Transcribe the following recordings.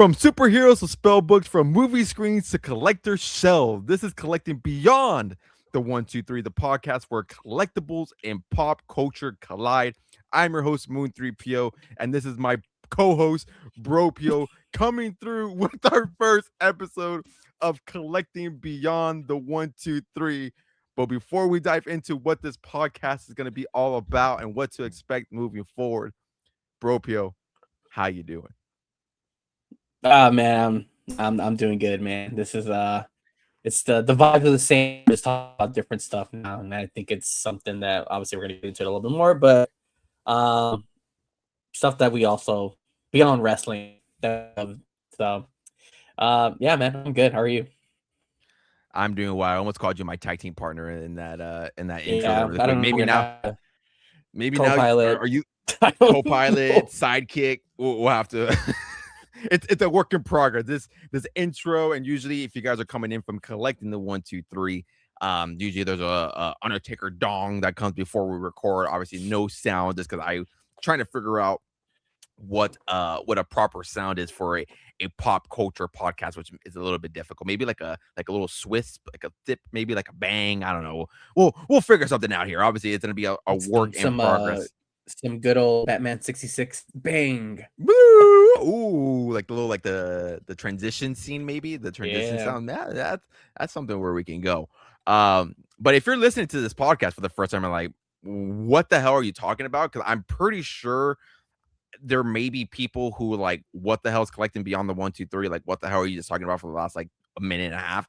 From superheroes to spell books, from movie screens to collector shelves, this is Collecting Beyond the 123, the podcast where collectibles and pop culture collide. I'm your host, Moon 3PO, and this is my co-host, Bropio, coming through with our first episode of Collecting Beyond the 123. But before we dive into what this podcast is going to be all about and what to expect moving forward, Bropio, how you doing? Man, I'm doing good, man. This is it's the vibes are the same. Just talk about different stuff now, and I think it's something that obviously we're gonna get into it a little bit more, but um, stuff that we also beyond wrestling. So, yeah, man, I'm good. How are you? I'm doing well. I almost called you my tag team partner in that intro there Yeah, really I quick. don't know. Maybe We're now, gonna maybe now co-pilot. are you I don't co-pilot, know. sidekick? We'll have to. It's a work in progress. This intro, and usually if you guys are coming in from collecting the 123, usually there's a Undertaker dong that comes before we record. Obviously, no sound, just because I'm trying to figure out what a proper sound is for a pop culture podcast, which is a little bit difficult. Maybe like a little Swiss, like a tip, maybe like a bang. I don't know. We'll figure something out here. Obviously, it's gonna be a some work in some uh progress. some good old Batman 66 bang. Woo! Ooh, like the little like the transition scene, maybe the transition Yeah. sound. That's something where we can go. But if you're listening to this podcast for the first time, I'm like, what the hell are you talking about? Because I'm pretty sure there may be people who like, what the hell is collecting beyond the 123? Like, what the hell are you just talking about for the last like a minute and a half?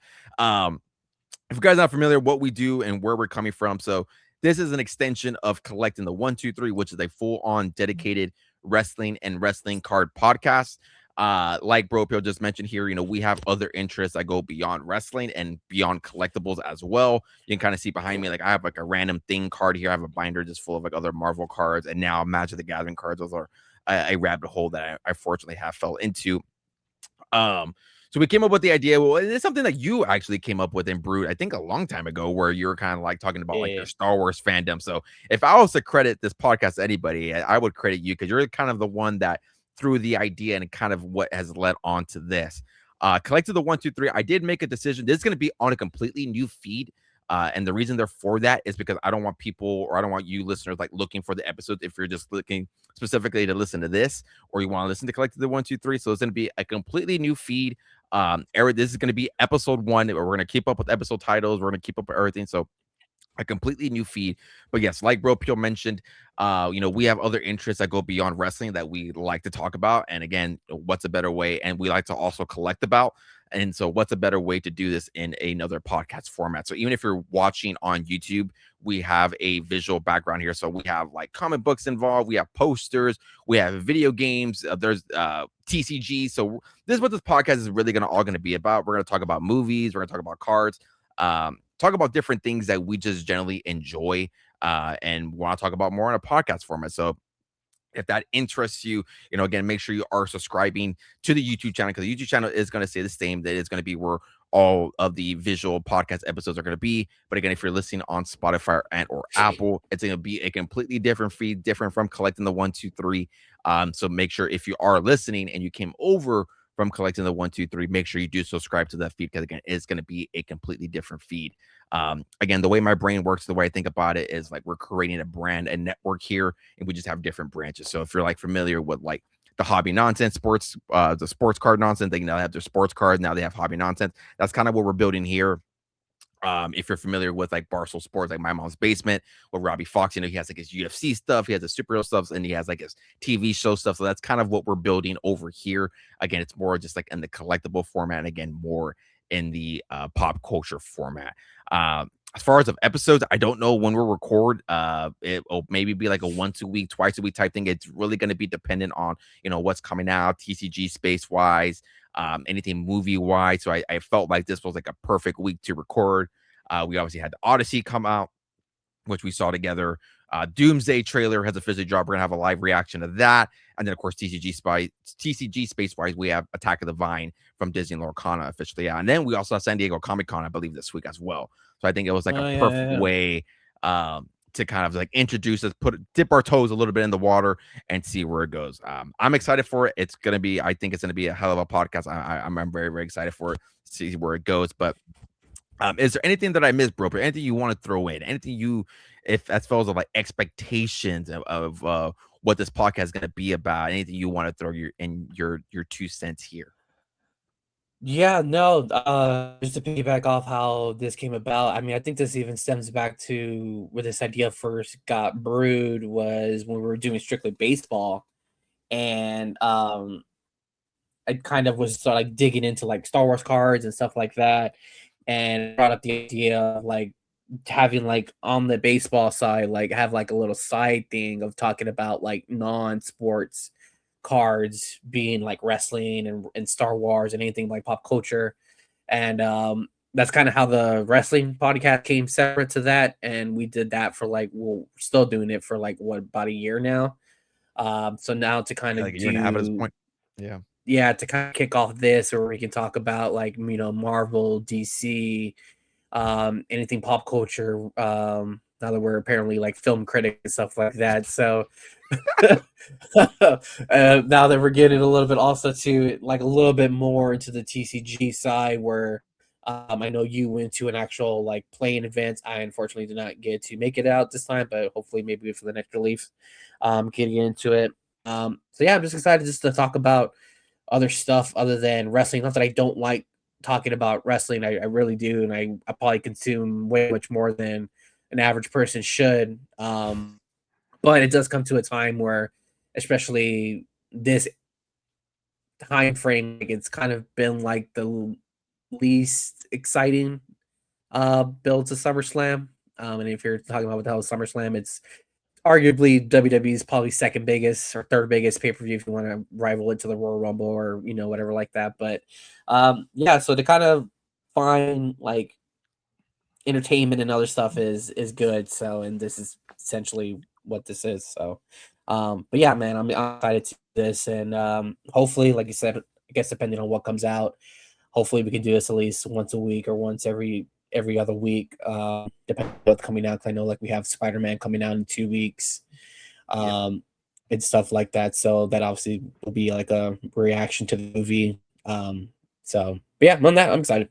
If you guys are not familiar what we do and where we're coming from, so this is an extension of Collecting the 123, which is a full-on dedicated wrestling and wrestling card podcast. Like Bropio just mentioned here, we have other interests that go beyond wrestling and beyond collectibles as well. You can kind of see behind me, like I have like a random thing card here. I have a binder just full of like other Marvel cards, and now Magic the Gathering cards. Those are a rabbit hole that I fortunately have fell into. So we came up with the idea. Well, it's something that you actually came up with and brewed, I think, a long time ago, where you were kind of like talking about like Yeah. your Star Wars fandom. So if I was to credit this podcast to anybody, I would credit you because you're kind of the one that threw the idea and kind of what has led on to this. Collected the 123. I did make a decision. This is going to be on a completely new feed. And the reason for that is because I don't want people, or I don't want you listeners like looking for the episodes if you're just looking specifically to listen to this, or you want to listen to Collected the 123. So it's going to be a completely new feed. Eric, this is going to be episode 1. We're going to keep up with episode titles. We're going to keep up with everything. So a completely new feed. But yes, like Bro Peel mentioned, we have other interests that go beyond wrestling that we like to talk about. And again, what's a better way? And we like to also collect about. And so what's a better way to do this in another podcast format? So even if you're watching on YouTube, we have a visual background here. So we have like comic books involved, we have posters, we have video games, there's TCGs. So this is what this podcast is really all going to be about. We're going to talk about movies, we're going to talk about cards, talk about different things that we just generally enjoy, and want to talk about more in a podcast format. So if that interests you, again, make sure you are subscribing to the YouTube channel, because the YouTube channel is going to stay the same. That is going to be where all of the visual podcast episodes are going to be. But again, if you're listening on Spotify and or Apple, it's going to be a completely different feed, different from Collecting the 123. So make sure if you are listening and you came over from Collecting the 123, make sure you do subscribe to that feed, because again, it's going to be a completely different feed. Again, the way my brain works, the way I think about it is like we're creating a brand and network here, and we just have different branches. So if you're like familiar with like the hobby nonsense sports, the sports card nonsense, they now have their sports cards. Now they have hobby nonsense. That's kind of what we're building here. If you're familiar with like Barstool Sports, like My Mom's Basement with Robbie Fox, he has like his UFC stuff, he has his superhero stuff, and he has like his TV show stuff. So that's kind of what we're building over here. Again, it's more just like in the collectible format, and again, more in the pop culture format. As far as of episodes, I don't know when we'll record. It'll maybe be like a 1-2 week, twice a week type thing. It's really going to be dependent on what's coming out, TCG space wise, anything movie wise. So I felt like this was like a perfect week to record. We obviously had the Odyssey come out, which we saw together. Doomsday trailer has officially dropped. We're gonna have a live reaction to that, and then of course TCG space wise, we have Attack of the Vine from Disney Lorcana officially out, and then we also have San Diego Comic Con, I believe, this week as well. So I think it was like Oh a yeah, perfect yeah, yeah. way to kind of like introduce us, dip our toes a little bit in the water and see where it goes. I'm excited for it. It's gonna be, I think it's gonna be a hell of a podcast. I'm very, very excited for it, see where it goes. But is there anything that I missed, bro? Anything you want to throw in? Anything you, if as far as like expectations of what this podcast is gonna be about? Anything you want to throw your 2 cents here? Yeah, no, just to piggyback off how this came about, I mean, I think this even stems back to where this idea first got brewed was when we were doing strictly baseball. And I kind of was sort of like digging into like Star Wars cards and stuff like that, and brought up the idea of like having like on the baseball side, like have like a little side thing of talking about like non-sports cards being like wrestling and Star Wars and anything like pop culture. And that's kind of how the wrestling podcast came separate to that. And we did that for like, well, we're still doing it for like what, about a year now. So now to kind Yeah, of like a year and a half at this do, point. Yeah. yeah, to kind of kick off this, or we can talk about like, you know, Marvel, DC, anything pop culture. Now that we're apparently like film critics and stuff like that. So now that we're getting a little bit also to like a little bit more into the TCG side, where I know you went to an actual like playing event. I unfortunately did not get to make it out this time, but hopefully maybe for the next release, getting into it. So yeah, I'm just excited just to talk about other stuff other than wrestling. Not that I don't like talking about wrestling. I really do, and I probably consume way much more than an average person should. But it does come to a time where, especially this time frame, like it's kind of been like the least exciting build to SummerSlam. And if you're talking about what the hell is SummerSlam, it's arguably WWE's probably second biggest or third biggest pay per view if you want to rival it to the Royal Rumble or you know whatever like that. But yeah, so to kind of find like entertainment and other stuff is good. So and this is essentially what this is. So but yeah, man, I'm excited to do this and hopefully, like you said, I guess depending on what comes out, hopefully we can do this at least once a week or once every other week, depending on what's coming out. 'Cause I know like we have Spider-Man coming out in 2 weeks, Yeah. and stuff like that. So that obviously will be like a reaction to the movie. So but yeah, on that, I'm excited.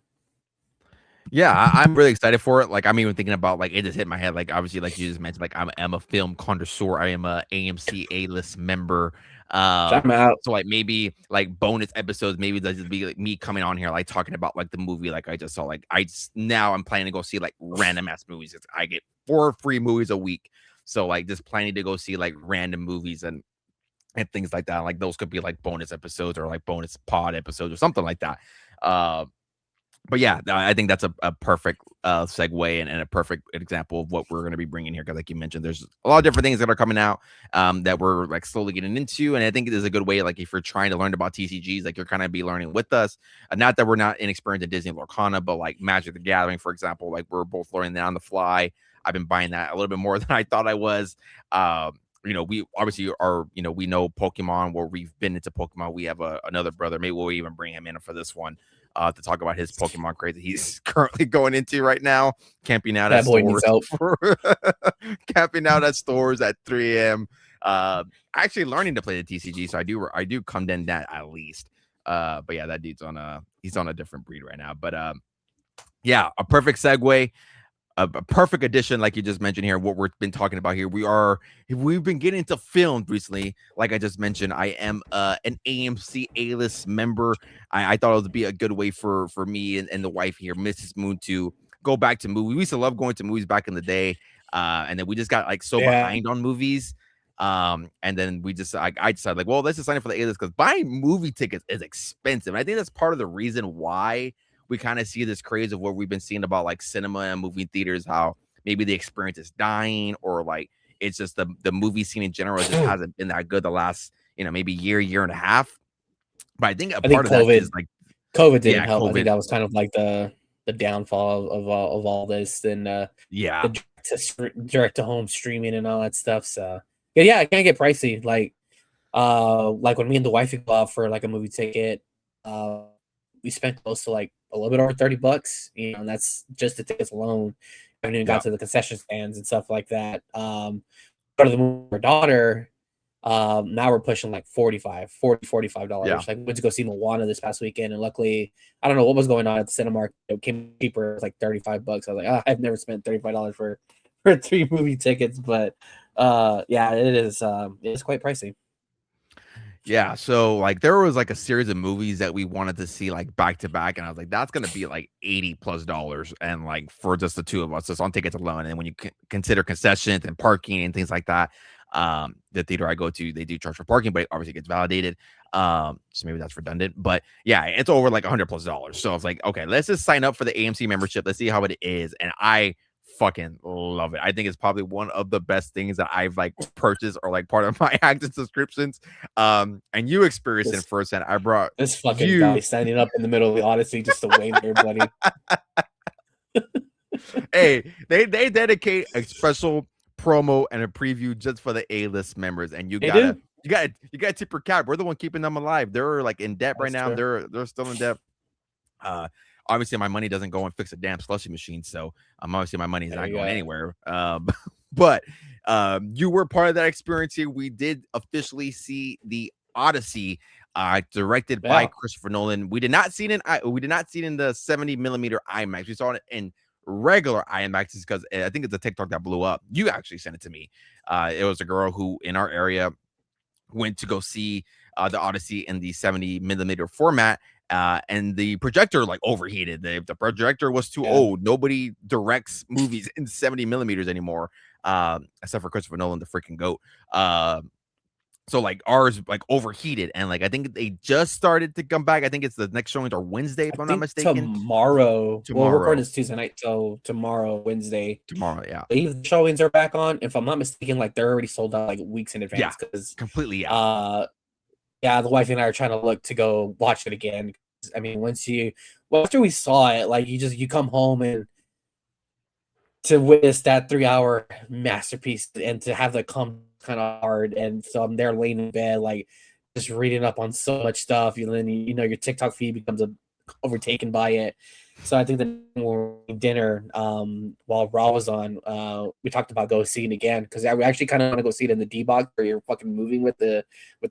Yeah, I'm really excited for it. Like, I'm even thinking about like it just hit my head. Like, obviously, like you just mentioned, like I'm a film connoisseur. I am a AMC A-list member. Shout 'em out. So like maybe like bonus episodes, maybe there'll just be like me coming on here, like talking about like the movie, like I just saw. Like now I'm planning to go see like random ass movies. I get 4 free movies a week, so like just planning to go see like random movies and things like that. Like those could be like bonus episodes or like bonus pod episodes or something like that. Uh, but yeah, I think that's a perfect segue and a perfect example of what we're going to be bringing here. Because, like you mentioned, there's a lot of different things that are coming out that we're like slowly getting into, and I think it is a good way. Like if you're trying to learn about TCGs, like you're kind of be learning with us. Not that we're not inexperienced in Disney Lorcana, but like Magic the Gathering, for example, like we're both learning that on the fly. I've been buying that a little bit more than I thought I was. We obviously are, we know Pokemon, where we've been into Pokemon. We have another brother. Maybe we'll even bring him in for this one to talk about his Pokemon craze that he's currently going into right now, camping out at That boy needs stores, help. camping out at stores at 3 a.m. Actually learning to play the TCG, so I do condemn that at least. But yeah, that dude's he's on a different breed right now. But yeah, a perfect segue. A perfect addition, like you just mentioned here, what we've been talking about here. We've been getting into film recently. Like I just mentioned, I am an AMC A-list member. I thought it would be a good way for me and the wife here, Mrs. Moon, to go back to movies. We used to love going to movies back in the day, and then we just got like so Yeah. behind on movies. And then I decided like, well, let's just sign up for the A-list because buying movie tickets is expensive. And I think that's part of the reason why we kind of see this craze of what we've been seeing about like cinema and movie theaters, how maybe the experience is dying, or like it's just the movie scene in general just hasn't been that good the last, maybe year and a half. But I think a I think part of that COVID is like, COVID didn't yeah, help. I think COVID. that was kind of like the downfall of all this and Yeah. the direct to home streaming and all that stuff. So yeah, it can get pricey. Like when me and the wife go out for like a movie ticket, we spent close to like a little bit over $30, and that's just the tickets alone. haven't even got to the concession stands and stuff like that. Go to the movie with our daughter. Now we're pushing like $45. Yeah. Like we went to go see Moana this past weekend, and luckily, I don't know what was going on at the Cinemark. It came cheaper, it was like $35. I was like, I've never spent $35 for 3 movie tickets, but yeah, it is it's quite pricey. Yeah, so like there was like a series of movies that we wanted to see like back to back, and I was like, that's gonna be like $80+ and like for just the two of us, just on tickets alone. And when you consider concessions and parking and things like that, the theater I go to, they do charge for parking, but it obviously gets validated. So maybe that's redundant, but yeah, it's over like $100+. So I was like, okay, let's just sign up for the AMC membership. Let's see how it is, and I fucking love it. I think it's probably one of the best things that I've like purchased or like part of my active subscriptions. And you experienced it firsthand. I brought this fucking guy standing up in the middle of the Odyssey just to wave at everybody. Hey, they dedicate a special promo and a preview just for the A-list members, and you gotta tip your cap. We're the one keeping them alive. They're like in debt right now. They're still in debt. Obviously my money doesn't go and fix a damn slushy machine, so obviously my money is not going anywhere. But you were part of that experience here. We did officially see the Odyssey, directed by Christopher Nolan. We did not see it in the 70mm IMAX. We saw it in regular IMAXs because I think it's a TikTok that blew up. You actually sent it to me. It was a girl who in our area went to go see the Odyssey in the 70mm format. And the projector like overheated. The projector was too old. Nobody directs movies in 70mm anymore, except for Christopher Nolan, the freaking GOAT. So like ours like overheated, and like I think they just started to come back. I think it's the next showings are Wednesday, if I'm not mistaken. Tomorrow. Well, we're recording this Tuesday night, so tomorrow, Wednesday. Yeah. The showings are back on. If I'm not mistaken, like they're already sold out like weeks in advance. Because completely. Yeah, the wife and I are trying to look to go watch it again. I mean, after we saw it, like you come home and to witness that 3-hour masterpiece and to have that come kind of hard. And so I'm there laying in bed, like just reading up on so much stuff. And then, your TikTok feed becomes overtaken by it. So I think that dinner, while Raw was on, we talked about go see it again because I actually kind of want to go see it in the D box where you're fucking moving with the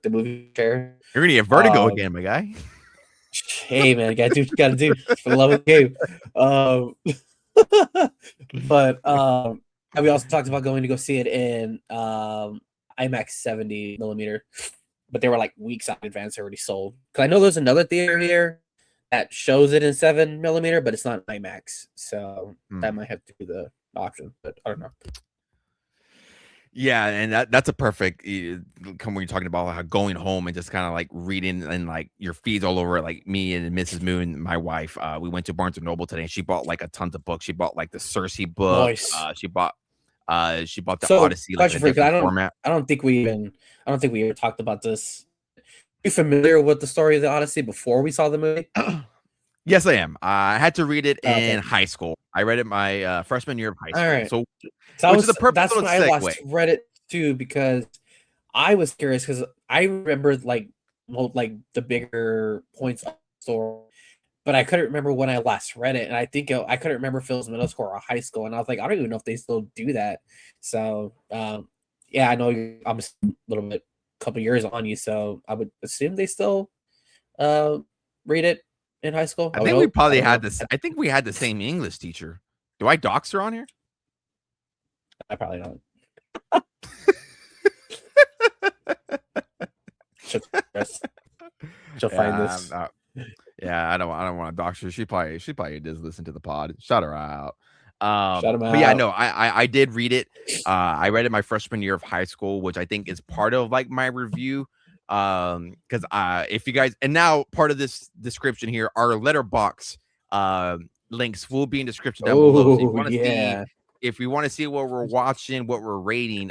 movie chair. You're gonna get vertigo again, my guy. Hey man, you gotta do what you gotta do for the love of the game. But we also talked about going to go see it in IMAX 70mm, but they were like weeks out in advance already sold. Because I know there's another theater here that shows it in 7mm, but it's not IMAX, so that might have to be the option. But I don't know. Yeah, and that's a perfect when you're talking about how going home and just kind of like reading and like your feeds all over. Like me and Mrs. Moon, my wife, we went to Barnes and Noble today, and she bought like a tons of books. She bought like the Cersei book. Nice. She bought the Odyssey like a different format. I don't think we ever talked about this. Are you familiar with the story of the Odyssey before we saw the movie? Yes, I am. I had to read it in high school. I read it my freshman year of high school. All right. So that's when I last read it too, because I was curious because I remember like the bigger points of the story, but I couldn't remember when I last read it, and I think I couldn't remember if it was middle school or high school, and I was like, I don't even know if they still do that. So yeah, I know I'm a little bit, couple years on you, so I would assume they still read it in high school. I think we probably had this. I think we had the same English teacher. Do I dox her on here? I probably don't. She'll find this. Yeah, I don't want to dox her. She probably does listen to the pod. Shout her out. Shout him out. But yeah, no, I did read it. I read it my freshman year of high school, which I think is part of like my review. Because if you guys, and now part of this description here, our letterbox links will be in description down below. So if we want to see what we're watching, what we're rating,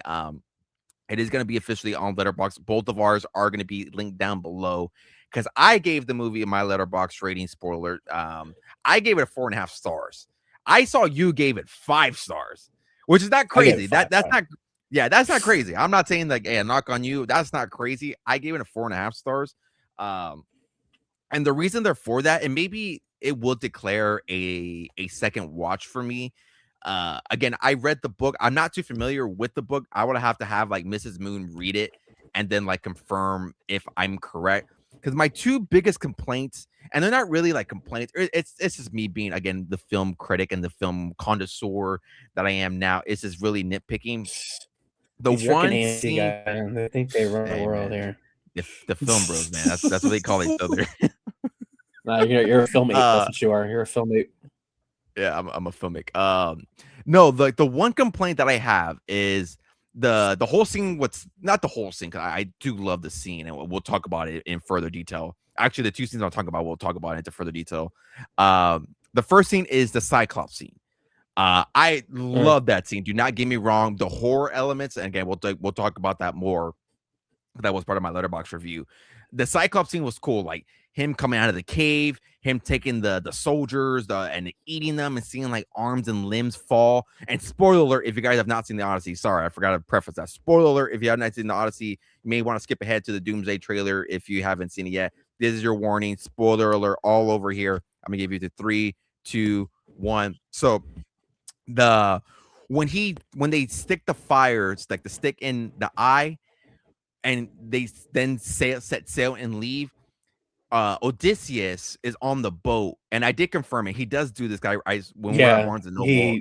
it is going to be officially on Letterboxd. Both of ours are going to be linked down below because I gave the movie my Letterboxd rating. Spoiler, I gave it 4.5 stars. I saw you gave it 5 stars, which is not crazy. That's not crazy. I'm not saying like, hey, a knock on you. That's not crazy. I gave it 4.5 stars. And the reason they're for that, and maybe it will declare a second watch for me. Again, I read the book. I'm not too familiar with the book. I would have to have like Mrs. Moon read it and then like confirm if I'm correct. Because my two biggest complaints, and they're not really like complaints, it's just me being again the film critic and the film connoisseur that I am now. It's just really nitpicking. The These freaking one anti scene, guys, man, they think they run the hey world man, here. the film bros, man. That's what they call each other. Nah, you're a film ape. That's uh what you are. You're a film ape. Yeah, I'm a filmic. No, the one complaint that I have is the whole scene. What's not the whole scene? 'Cause I do love the scene, and we'll talk about it in further detail. Actually, the two scenes I'll talk about, we'll talk about it into further detail. The first scene is the Cyclops scene. I love that scene. Do not get me wrong. The horror elements, and again, we'll talk about that more. That was part of my letterbox review. The Cyclops scene was cool, like him coming out of the cave, him taking the soldiers, and eating them, and seeing like arms and limbs fall. And spoiler alert, if you guys have not seen the Odyssey, sorry, I forgot to preface that. Spoiler alert, if you have not seen the Odyssey, you may want to skip ahead to the Doomsday trailer if you haven't seen it yet. This is your warning. Spoiler alert all over here. I'm gonna give you the 3, 2, 1. So when they stick the fires, like the stick in the eye, and they then set sail and leave. Odysseus is on the boat, and I did confirm it. He does do this guy. When we're at Yeah, Barnes and Noble,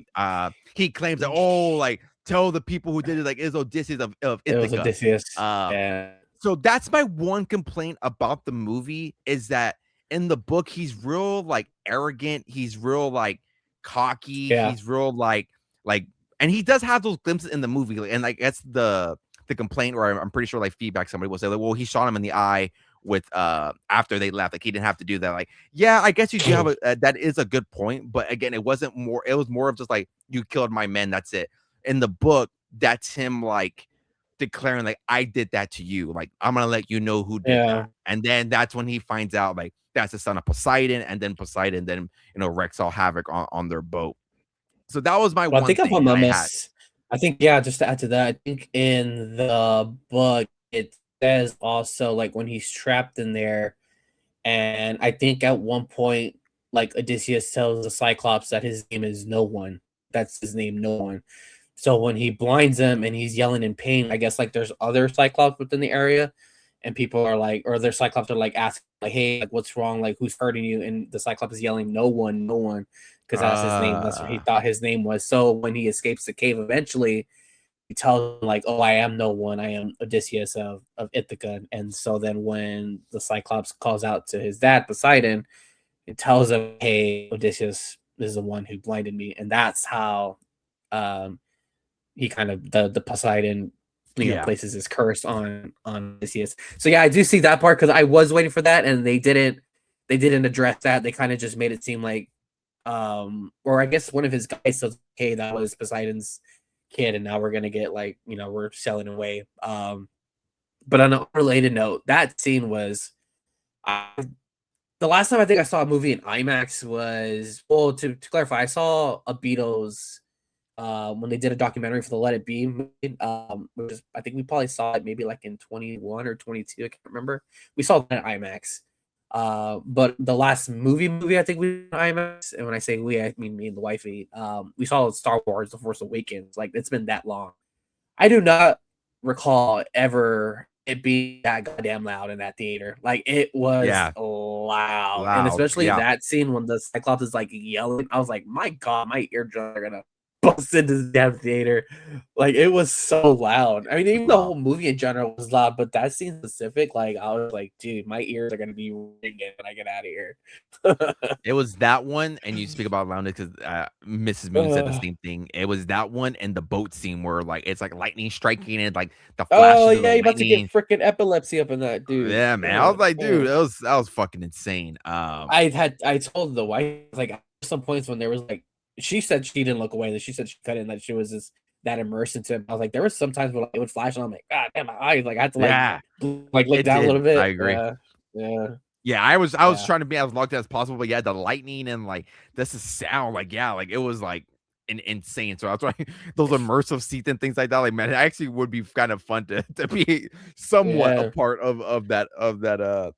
he claims that, oh, like tell the people who did it, like, is Odysseus of it was Ithaca. Odysseus. Yeah, So that's my one complaint about the movie is that in the book he's real like arrogant, he's real like cocky, yeah, he's real like, and he does have those glimpses in the movie, and like that's the complaint, or I'm pretty sure like feedback somebody will say like, well, he shot him in the eye with after they left, like he didn't have to do that. Like, yeah, I guess you do have that is a good point, but again, it was more of just like, you killed my men, that's it. In the book, that's him like declaring like, I did that to you, like I'm gonna let you know who did yeah. that. And then that's when he finds out like that's the son of Poseidon, and then Poseidon then wrecks all havoc on their boat. So that was my Well, I one think if thing I'm that not I had. I think, yeah, just to add to that, I think in the book it says also like when he's trapped in there, and I think at one point like Odysseus tells the Cyclops that his name is No One. That's his name, No One. So when he blinds him and he's yelling in pain, I guess like there's other Cyclops within the area, and people are like, or their Cyclops are like asking, like, "Hey, like, what's wrong? Like, who's hurting you?" And the Cyclops is yelling, "No one, no one," because that's his name. That's what he thought his name was. So when he escapes the cave, eventually he tells him like, "Oh, I am no one. I am Odysseus of Ithaca." And so then when the Cyclops calls out to his dad Poseidon, it tells him, "Hey, Odysseus is the one who blinded me," and that's how um he kind of the Poseidon, Yeah. places his curse on Odysseus. So yeah, I do see that part because I was waiting for that, and they didn't address that. They kind of just made it seem like, or I guess one of his guys says, "Hey, that was Poseidon's kid, and now we're gonna get like, we're selling away." But on an unrelated note, that scene was, uh, the last time I think I saw a movie in IMAX was, well, to clarify, I saw a Beatles when they did a documentary for the Let It Be movie, which is, I think we probably saw it maybe like in 21 or 22, I can't remember. We saw it at IMAX. But the last movie I think we did at IMAX, and when I say we, I mean me and the wifey, we saw Star Wars: The Force Awakens. Like, it's been that long. I do not recall ever it being that goddamn loud in that theater. Like, it was Yeah. loud, and Loud. especially Yeah. that scene when the Cyclops is like yelling. I was like, my god, my eardrums are gonna bust into the damn theater. Like, it was so loud. I mean, even the Wow. whole movie in general was loud, but that scene specific, like, I was like, dude, my ears are gonna be ringing when I get out of here. It was that one, and you speak about loudness because Mrs. Moon said the same thing. It was that one and the boat scene where like it's like lightning striking and like the Oh flashes of the yeah, you about to get lightning. freaking epilepsy up in that dude. Yeah, man. I was Oh, like, dude, man. that was fucking insane. I told the wife, like, at some points when there was like, she said she didn't look away, that she said she couldn't, that she was just that immersed into it. I was like, there was some times where like, it would flash and I'm like, God damn, my eyes, like I had to Yeah, like look it down a did. little I bit. agree. Yeah. Yeah. Yeah, I was Yeah. trying to be as locked as possible, but yeah, the lightning and like this is sound, like yeah, like it was like insane. So that's why those immersive seats and things like that, like man, it actually would be kind of fun to be somewhat a Yeah. part of that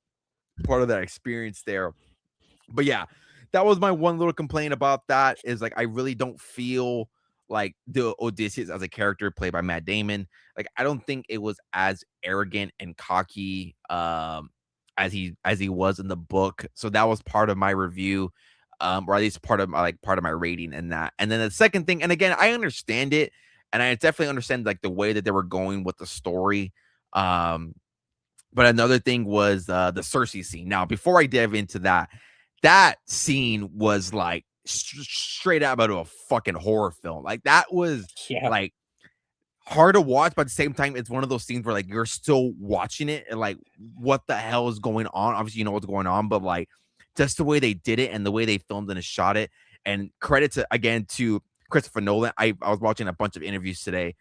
part of that experience there. But yeah, that was my one little complaint about that is like I really don't feel like the Odysseus as a character played by Matt Damon. Like I don't think it was as arrogant and cocky as he was in the book. So that was part of my review, or at least part of my rating in that. And then the second thing, and again, I understand it, and I definitely understand like the way that they were going with the story. Um, but another thing was the Cersei scene. Now, before I dive into that, that scene was like straight out of a fucking horror film. Like that was Yeah. like hard to watch, but at the same time, it's one of those things where like you're still watching it and like, what the hell is going on? Obviously, you know what's going on, but like just the way they did it and the way they filmed and shot it. And credit to again to Christopher Nolan. I was watching a bunch of interviews today.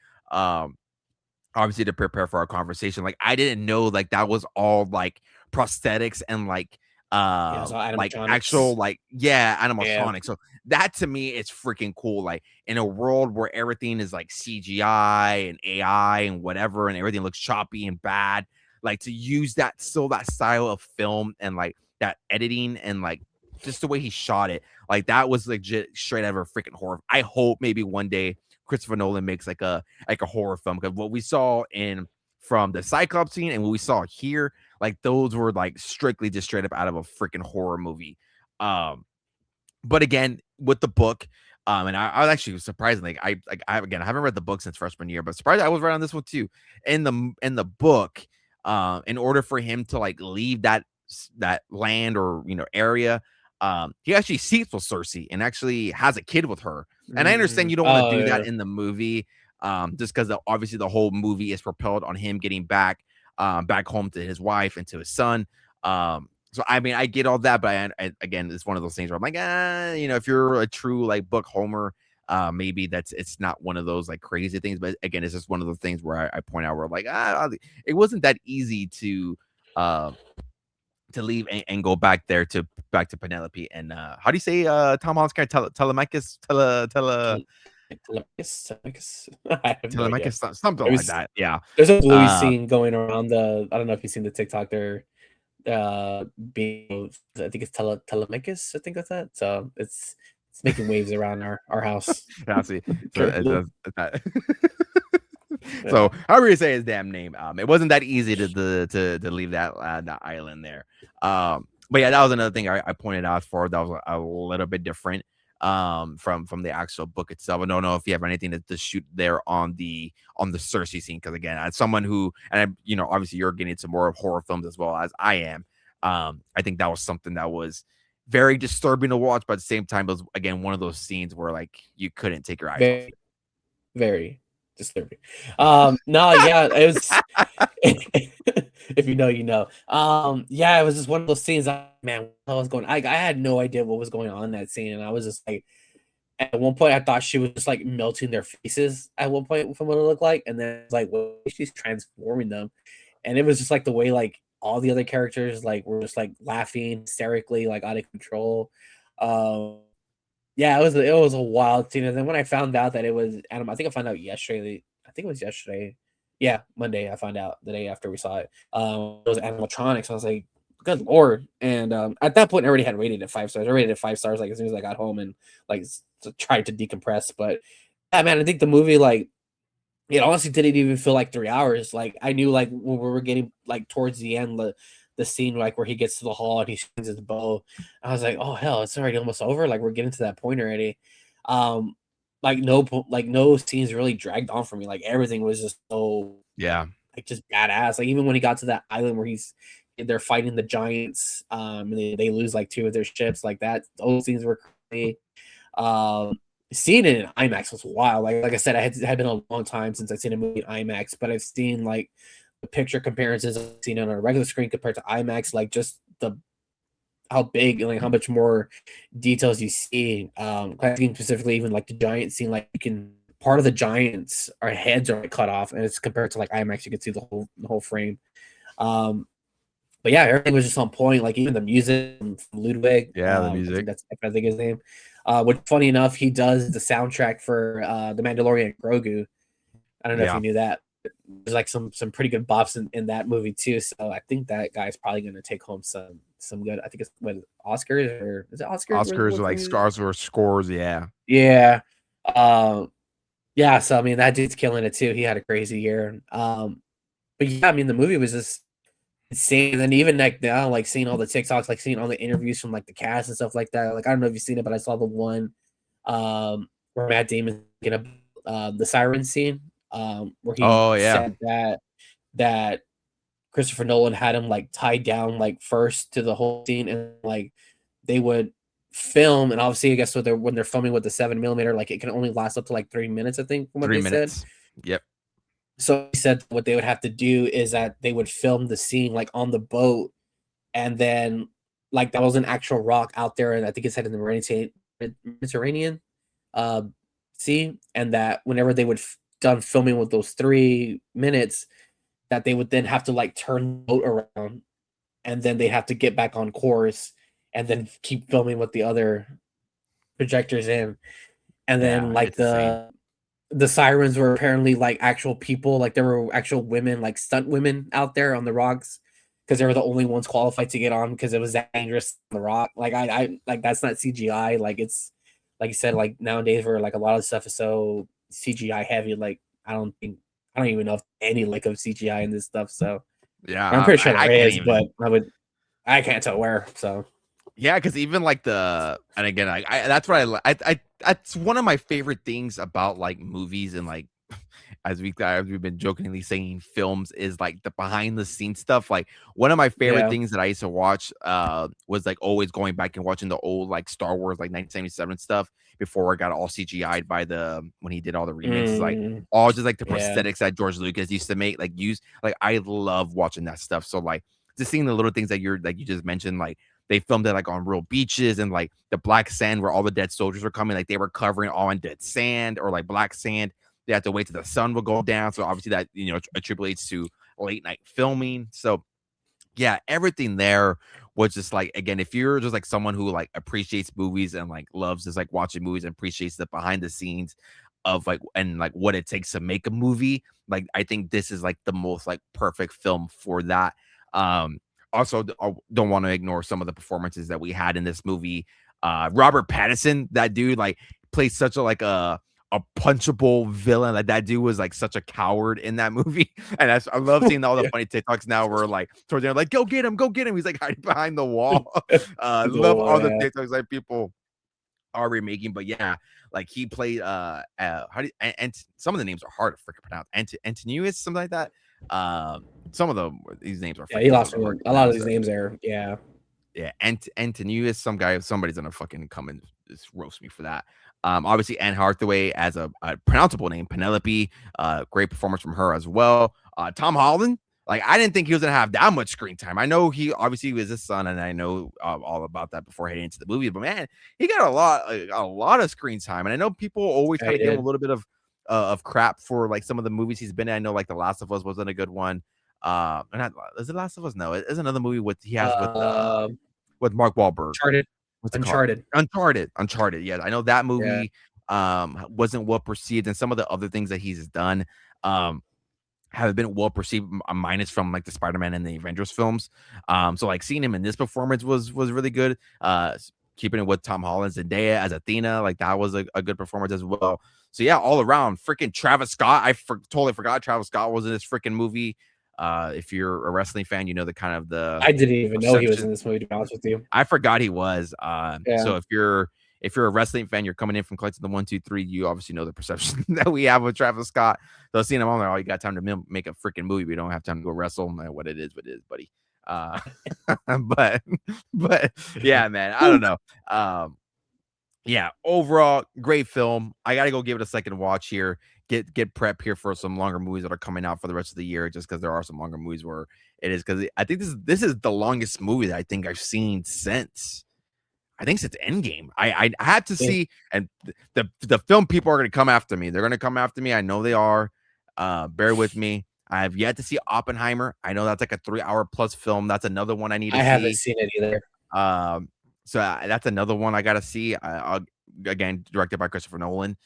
Obviously to prepare for our conversation. Like I didn't know like that was all like prosthetics and Yeah, it was all like animatronics. actual like yeah Yeah. animatronics. So that to me is freaking cool. Like in a world where everything is like CGI and AI and whatever and everything looks choppy and bad, like to use that still that style of film and like that editing and like just the way he shot it, like that was legit straight out of a freaking horror. I hope maybe one day Christopher Nolan makes like a horror film, because what we saw in from the Cyclops scene and what we saw here, like those were like strictly just straight up out of a freaking horror movie. Um, but again, with the book, and I was actually surprised. I haven't read the book since freshman year, but surprised I was right on this one too. In the book, in order for him to like leave that land or area, he actually sleeps with Cersei and actually has a kid with her. And I understand you don't want to Oh do that yeah. in the movie, just because obviously the whole movie is propelled on him getting back home to his wife and to his son. So I mean, I get all that, but again, it's one of those things where I'm like, if you're a true like book homer, maybe it's not one of those like crazy things. But again, it's just one of those things where I point out where I'm like, it wasn't that easy uh, to leave and go back to Penelope. And how do you say Tom Holland's character Telemachus Telemachus. I have no idea. Telemachus something It like was that? Yeah. there's a Bluey Uh, scene going around the. I don't know if you've seen the TikTok there. Being I think it's Telemachus. I think that's that. So it's making waves around our house yeah, see, so currently. that. Yeah. So however you say his damn name, it wasn't that easy to leave that island there. But yeah, that was another thing I pointed out for that was a little bit different from the actual book itself. I don't know if you have anything to shoot there on the Cersei scene, because again, as someone who and obviously you're getting into more horror films as well as I am. I think that was something that was very disturbing to watch, but at the same time, it was again one of those scenes where like you couldn't take your eyes off Very, very disturbing. No, yeah, it was. If you know, you know. Yeah, it was just one of those scenes. Man, what was going? I had no idea what was going on in that scene, and I was just like, at one point, I thought she was just like melting their faces. At one point, from what it looked like, and then it's like, well, she's transforming them, and it was just like the way like all the other characters like were just like laughing hysterically, like out of control. Um, yeah, it was a wild scene, and then when I found out that it was Adam, I think I found out yesterday. I think it was yesterday. Yeah, Monday. I found out the day after we saw it. It was animatronics. I was like, "Good lord!" And at that point, I already had rated it 5 stars. I rated it 5 stars like as soon as I got home and like tried to decompress. But yeah, man, I think the movie like it honestly didn't even feel like 3 hours. Like I knew like when we were getting like towards the end, the scene like where he gets to the hall and he swings his bow. I was like, oh hell, it's already almost over. Like we're getting to that point already. Um, like no scenes really dragged on for me. Like everything was just so Yeah. like just badass. Like even when he got to that island where they're fighting the giants, and they lose like two of their ships, like that. Those scenes were crazy. Um, Seeing it in IMAX was wild. Like I said, had been a long time since I've seen a movie in IMAX, but I've seen like the picture comparisons I've seen on a regular screen compared to IMAX, like just the how big and like how much more details you see. I think specifically even like the giant scene, like you can part of the giants our heads are like cut off, and it's compared to like IMAX, you can see the whole frame. Um, but yeah, everything was just on point. Like even the music from Ludwig, Yeah, the I think music. that's I think his name. Which funny enough, he does the soundtrack for the Mandalorian Grogu. I don't know if Yeah. you knew that. There's like some pretty good bops in that movie too. So I think that guy's probably gonna take home some good. I think it's what Oscars or is it Oscars where Oscars for like music? scars or scores. Yeah. Yeah. Um, Yeah, so I mean that dude's killing it too. He had a crazy year. But yeah, I mean the movie was just insane. And then even like now, like seeing all the TikToks, like seeing all the interviews from like the cast and stuff like that. Like I don't know if you've seen it, but I saw the one where Matt Damon in the siren scene, where he Oh yeah, said that Christopher Nolan had him like tied down like first to the whole scene, and like they would film, and obviously I guess when they're filming with the 7mm, like it can only last up to like 3 minutes, I think, from what three they said. minutes. Yep. So he said what they would have to do is that they would film the scene like on the boat, and then like that was an actual rock out there, and I think it said in the Mediterranean uh, Sea, and that whenever they would done filming with those 3 minutes, that they would then have to like turn the boat around, and then they have to get back on course, and then keep filming with the other projectors in, and then Yeah, like it's insane. the sirens were apparently like actual people, like there were actual women, like stunt women out there on the rocks, because they were the only ones qualified to get on because it was that dangerous on the rock. Like I like that's not CGI. Like it's like you said, like nowadays where like a lot of stuff is so CGI heavy. Like I don't even know if any like of CGI in this stuff. So I'm Yeah, pretty sure I there can't is, even. but I can't tell where. So Yeah, because even like and again, I that's what I that's one of my favorite things about like movies and like as we've been jokingly saying films is like the behind the scenes stuff. Like one of my favorite yeah. things that I used to watch was like always going back and watching the old like Star Wars like 1977 stuff before it got all CGI'd by the when he did all the remixes, like Mm, all just like the yeah. prosthetics that George Lucas used to make, like use like I love watching that stuff. So like just seeing the little things that you're like you just mentioned, like they filmed it like on real beaches and like the black sand where all the dead soldiers were coming, like they were covering all in dead sand or like black sand. They have to wait till the sun will go down. So obviously that attributes to late night filming. So yeah, everything there was just like again, if you're just like someone who like appreciates movies and like loves just like watching movies and appreciates the behind the scenes of like and like what it takes to make a movie, like I think this is like the most like perfect film for that. Um Also don't want to ignore some of the performances that we had in this movie. Robert Pattinson, that dude like plays such a like a punchable villain. Like that dude was like such a coward in that movie. And I love seeing all the Yeah. funny TikToks now where like towards the end, like, go get him, go get him. He's like hiding behind the wall. Love Cool, all the yeah. TikToks that people are remaking. But yeah, like he played how do you, and some of the names are hard to freaking pronounce. Antonius, something like that. Some of these names are Yeah, he freaking a little lost bit me. hard to A lot of pronounce. these names there. Yeah. Yeah, Antonius, somebody's gonna fucking come and just roast me for that. Obviously Anne Hathaway as a pronounceable name, Penelope, great performance from her as well. Tom Holland, like I didn't think he was gonna have that much screen time. I know he obviously was his son, and I know all about that before heading into the movie. But man, he got a lot of screen time, and I know people always Yeah, kind he of give him a did. little bit of crap for like some of the movies he's been in. I know like The Last of Us wasn't a good one. Not is it Last of Us? No, it is another movie with he has Um, with Mark Wahlberg. Uncharted. What's it called? Uncharted. Uncharted. Yeah, I know that Yeah. movie wasn't well perceived, and some of the other things that he's done um have been well perceived, minus from like the Spider-Man and the Avengers films. So like seeing him in this performance was really good. Keeping it with Tom Holland, Zendaya as Athena, like that was a good performance as well. So yeah, all around, freaking Travis Scott. Totally forgot Travis Scott was in this freaking movie. If you're a wrestling fan, you know the kind of the I didn't even know he was perception. in this movie, to be honest with you. I forgot he was. Yeah. So if you're a wrestling fan, you're coming in from collecting the 1, 2, 3. You obviously know the perception that we have with Travis Scott. So seeing him on there, oh, you got time to make a freaking movie. We don't have time to go wrestle. What it is, buddy. Uh, but but yeah, man, I don't know. Yeah, overall, great film. I gotta go give it a second watch here. Get prep here for some longer movies that are coming out for the rest of the year, just because there are some longer movies where it is because I think this is the longest movie that I think I've seen since Endgame. I had to Yeah. see, and the film people are gonna come after me. They're gonna come after me. I know they are. Bear with me. I have yet to see Oppenheimer. I know that's like a 3 hour plus film. That's another one I need to I haven't see. seen it either. Um, so that's another one I gotta see. Again, directed by Christopher Nolan.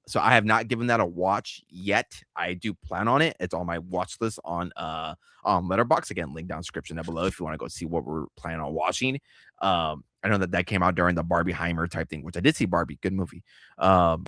So I have not given that a watch yet. I do plan on it. It's on my watch list on Letterbox. Again, link down description down below if you want to go see what we're planning on watching. I know that came out during the Barbieheimer type thing, which I did see Barbie, good movie. Um,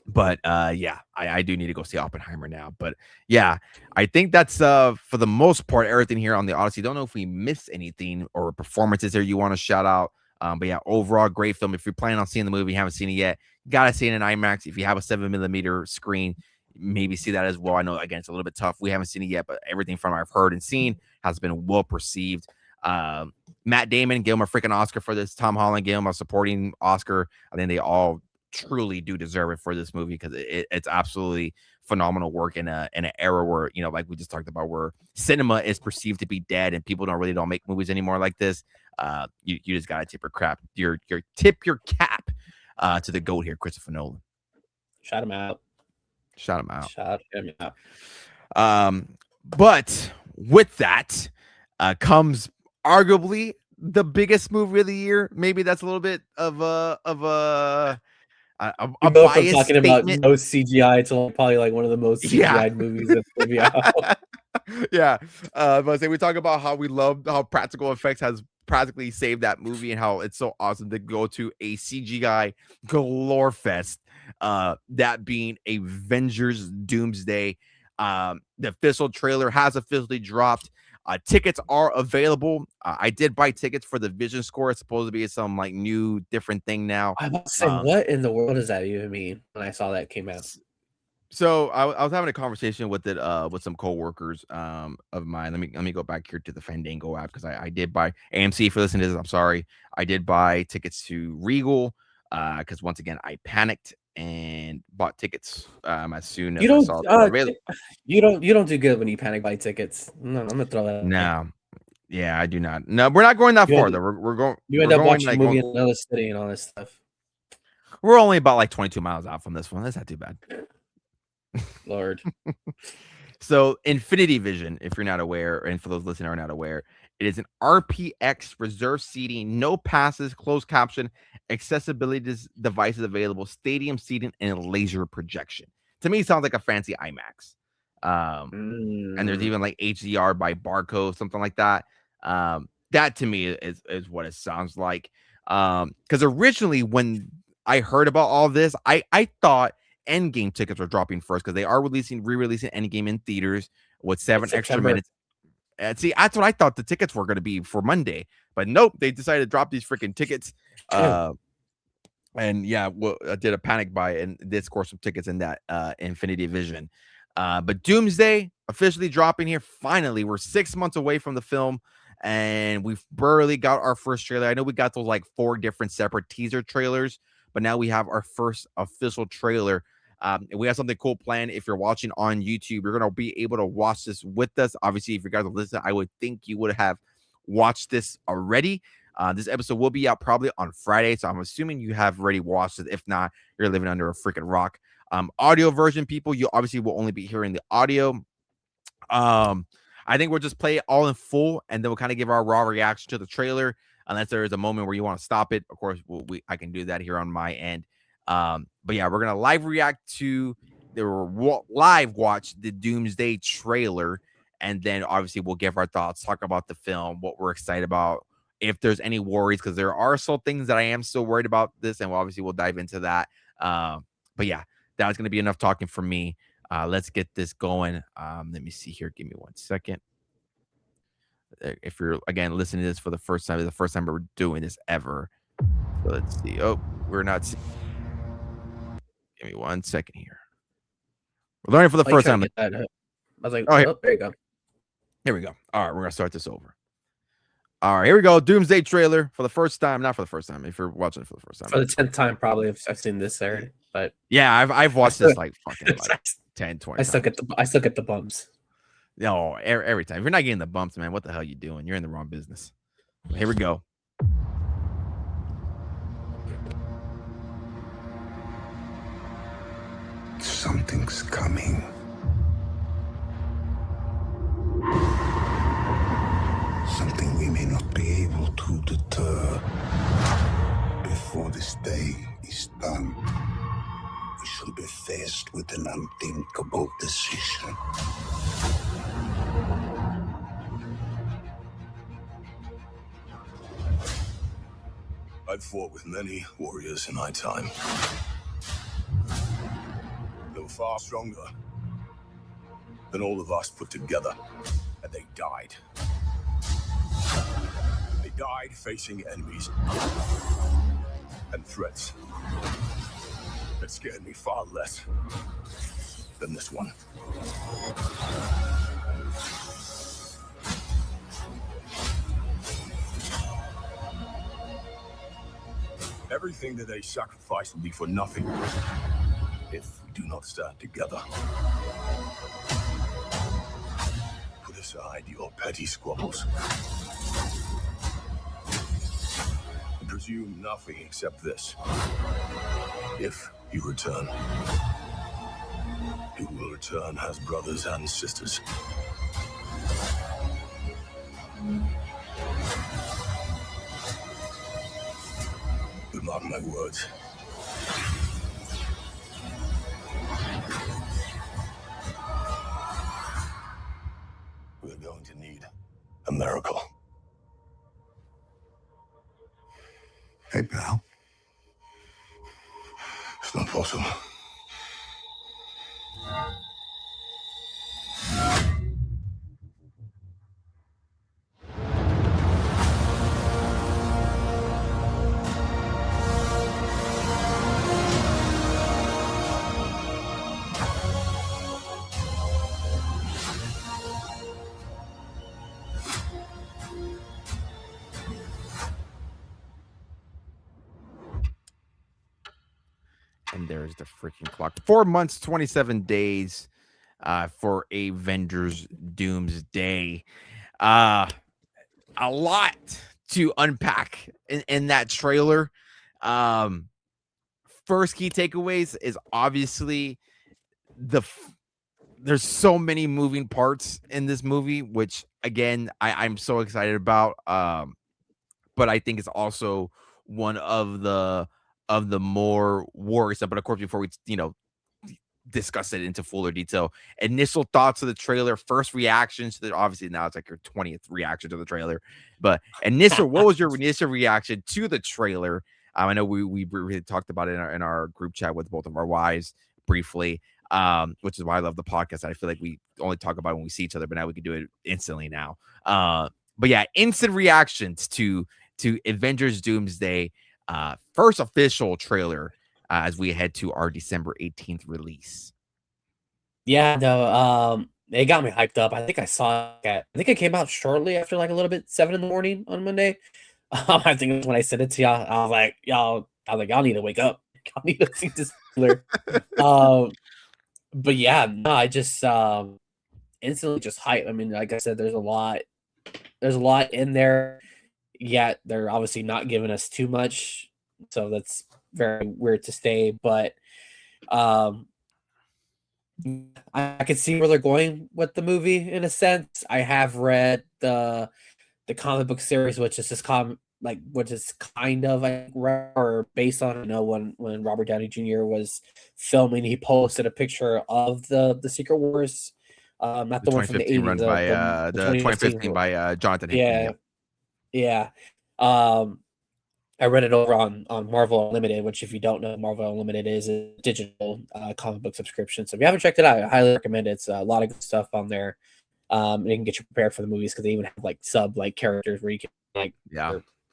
But yeah, I do need to go see Oppenheimer now. But yeah, I think that's for the most part everything here on the Odyssey. Don't know if we missed anything or performances there you want to shout out. But yeah, overall great film. If you're planning on seeing the movie, haven't seen it yet, gotta see it in IMAX. If you have a 7mm screen, maybe see that as well. I know again it's a little bit tough. We haven't seen it yet, but everything from I've heard and seen has been well perceived. Matt Damon gave him a freaking Oscar for this. Tom Holland gave him a supporting Oscar. I think they all truly do deserve it for this movie because it's absolutely phenomenal work in an era where, you know, like we just talked about, where cinema is perceived to be dead and people don't make movies anymore like this. You just gotta tip your cap to the GOAT here, Christopher Nolan. Shout him out. Shout him out. Shout him out. But with that comes arguably the biggest movie of the year. Maybe that's a little bit of a We go from biased talking statement. about no CGI to probably like one of the most CGI movies that's gonna be out. Yeah. But say we talk about how we love how practical effects has practically saved that movie and how it's so awesome to go to a CGI galore fest. That being Avengers Doomsday. The official trailer has officially dropped. Tickets are available. I did buy tickets for the Vision Score. It's supposed to be some like new different thing now. I was saying, what in the world does that even mean when I saw that came out? So I was having a conversation with it with some coworkers of mine. Let me go back here to the Fandango app because I did buy AMC for listening to this. I'm sorry. I did buy tickets to Regal because once again I panicked and bought tickets as soon as I saw they were available. You don't do good when you panic buy tickets. No, I'm gonna throw that out. No. Yeah, I do not. No, we're not going that far though. We're going. You end up watching a movie in another city and all this stuff. We're only about like 22 miles out from this one. That's not too bad. Lord. So Infinity Vision, if you're not aware, and for those listening are not aware, it is an RPX reserved seating, no passes, closed caption, accessibility devices available, stadium seating, and laser projection. To me, it sounds like a fancy IMAX. And there's even like HDR by barcode, something like that. That to me is what it sounds like. Because originally when I heard about all this, I thought Endgame tickets are dropping first because they are re-releasing Endgame in theaters with 7 extra minutes. And see, that's what I thought the tickets were going to be for Monday, but nope, they decided to drop these freaking tickets. And yeah, I did a panic buy and did score some tickets in that Infinity Vision. But Doomsday officially dropping here. Finally, we're 6 months away from the film, and we've barely got our first trailer. I know we got those like 4 different separate teaser trailers, but now we have our first official trailer. We have something cool planned. If you're watching on YouTube, you're gonna be able to watch this with us. Obviously, if you guys are listening, I would think you would have watched this already. This episode will be out probably on Friday, so I'm assuming you have already watched it. If not, you're living under a freaking rock. Audio version, people, you obviously will only be hearing the audio. I think we'll just play it all in full, and then we'll kind of give our raw reaction to the trailer. Unless there is a moment where you want to stop it, of course, I can do that here on my end. But yeah, we're gonna live react to live watch the Doomsday trailer, and then obviously we'll give our thoughts, talk about the film, what we're excited about, if there's any worries, because there are still things that I am still worried about this, and obviously we'll dive into that. But yeah, that's gonna be enough talking for me. Let's get this going. Let me see here. Give me 1 second. If you're again listening to this for the first time, we're doing this ever. So let's see. Oh, we're not. Give me 1 second here. We're learning for the first time. I was like, oh, there you go. Here we go. All right, we're gonna start this over. All right, here we go. Doomsday trailer for the first time. Not for the first time. If you're watching it for the first time. For the 10th time, probably. I've seen this already. But yeah, I've watched this like fucking like 10, 20 times. I still get the bumps. No, every time. If you're not getting the bumps, man, what the hell are you doing? You're in the wrong business. Here we go. Something's coming. Something we may not be able to deter. Before this day is done, we shall be faced with an unthinkable decision. I've fought with many warriors in my time. still far stronger than all of us put together. And they died. They died facing enemies and threats that scared me far less than this one. Everything that they sacrifice will be for nothing if we do not stand together. Put aside your petty squabbles and presume nothing except this. If you return, you will return as brothers and sisters. But mark my words. We're going to need a miracle. Hey, pal. It's not possible. And there's the freaking clock. 4 months, 27 days for Avengers Doomsday. A lot to unpack in that trailer. First key takeaways is obviously there's so many moving parts in this movie, which again, I'm so excited about. But I think it's also one of the more worrisome. But of course, before we discuss it into fuller detail, initial thoughts of the trailer, first reactions to obviously now it's like your 20th reaction to the trailer, but what was your initial reaction to the trailer? I know we really talked about it in our group chat with both of our wives briefly, which is why I love the podcast. I feel like we only talk about it when we see each other, but now we can do it instantly now. But yeah, instant reactions to Avengers Doomsday, first official trailer as we head to our December 18th release. Yeah, no, it got me hyped up. I think it came out shortly after, like a little bit 7 a.m. on Monday. I think it was when I sent it to y'all. I was like, y'all need to wake up. Y'all need to see this trailer. But yeah, no, I just instantly just hype. I mean, like I said, there's a lot in there. Yet they're obviously not giving us too much, so that's very weird to say. But I could see where they're going with the movie in a sense. I have read the comic book series, which is which is kind of like or based on, when Robert Downey Jr. was filming, he posted a picture of the Secret Wars, not the one from the 80s, run by the 2015 by Jonathan Hickman. Yeah. I read it over on Marvel Unlimited, which, if you don't know, Marvel Unlimited is a digital comic book subscription. So if you haven't checked it out, I highly recommend it. It's a lot of good stuff on there. And it can get you prepared for the movies because they even have sub characters where you can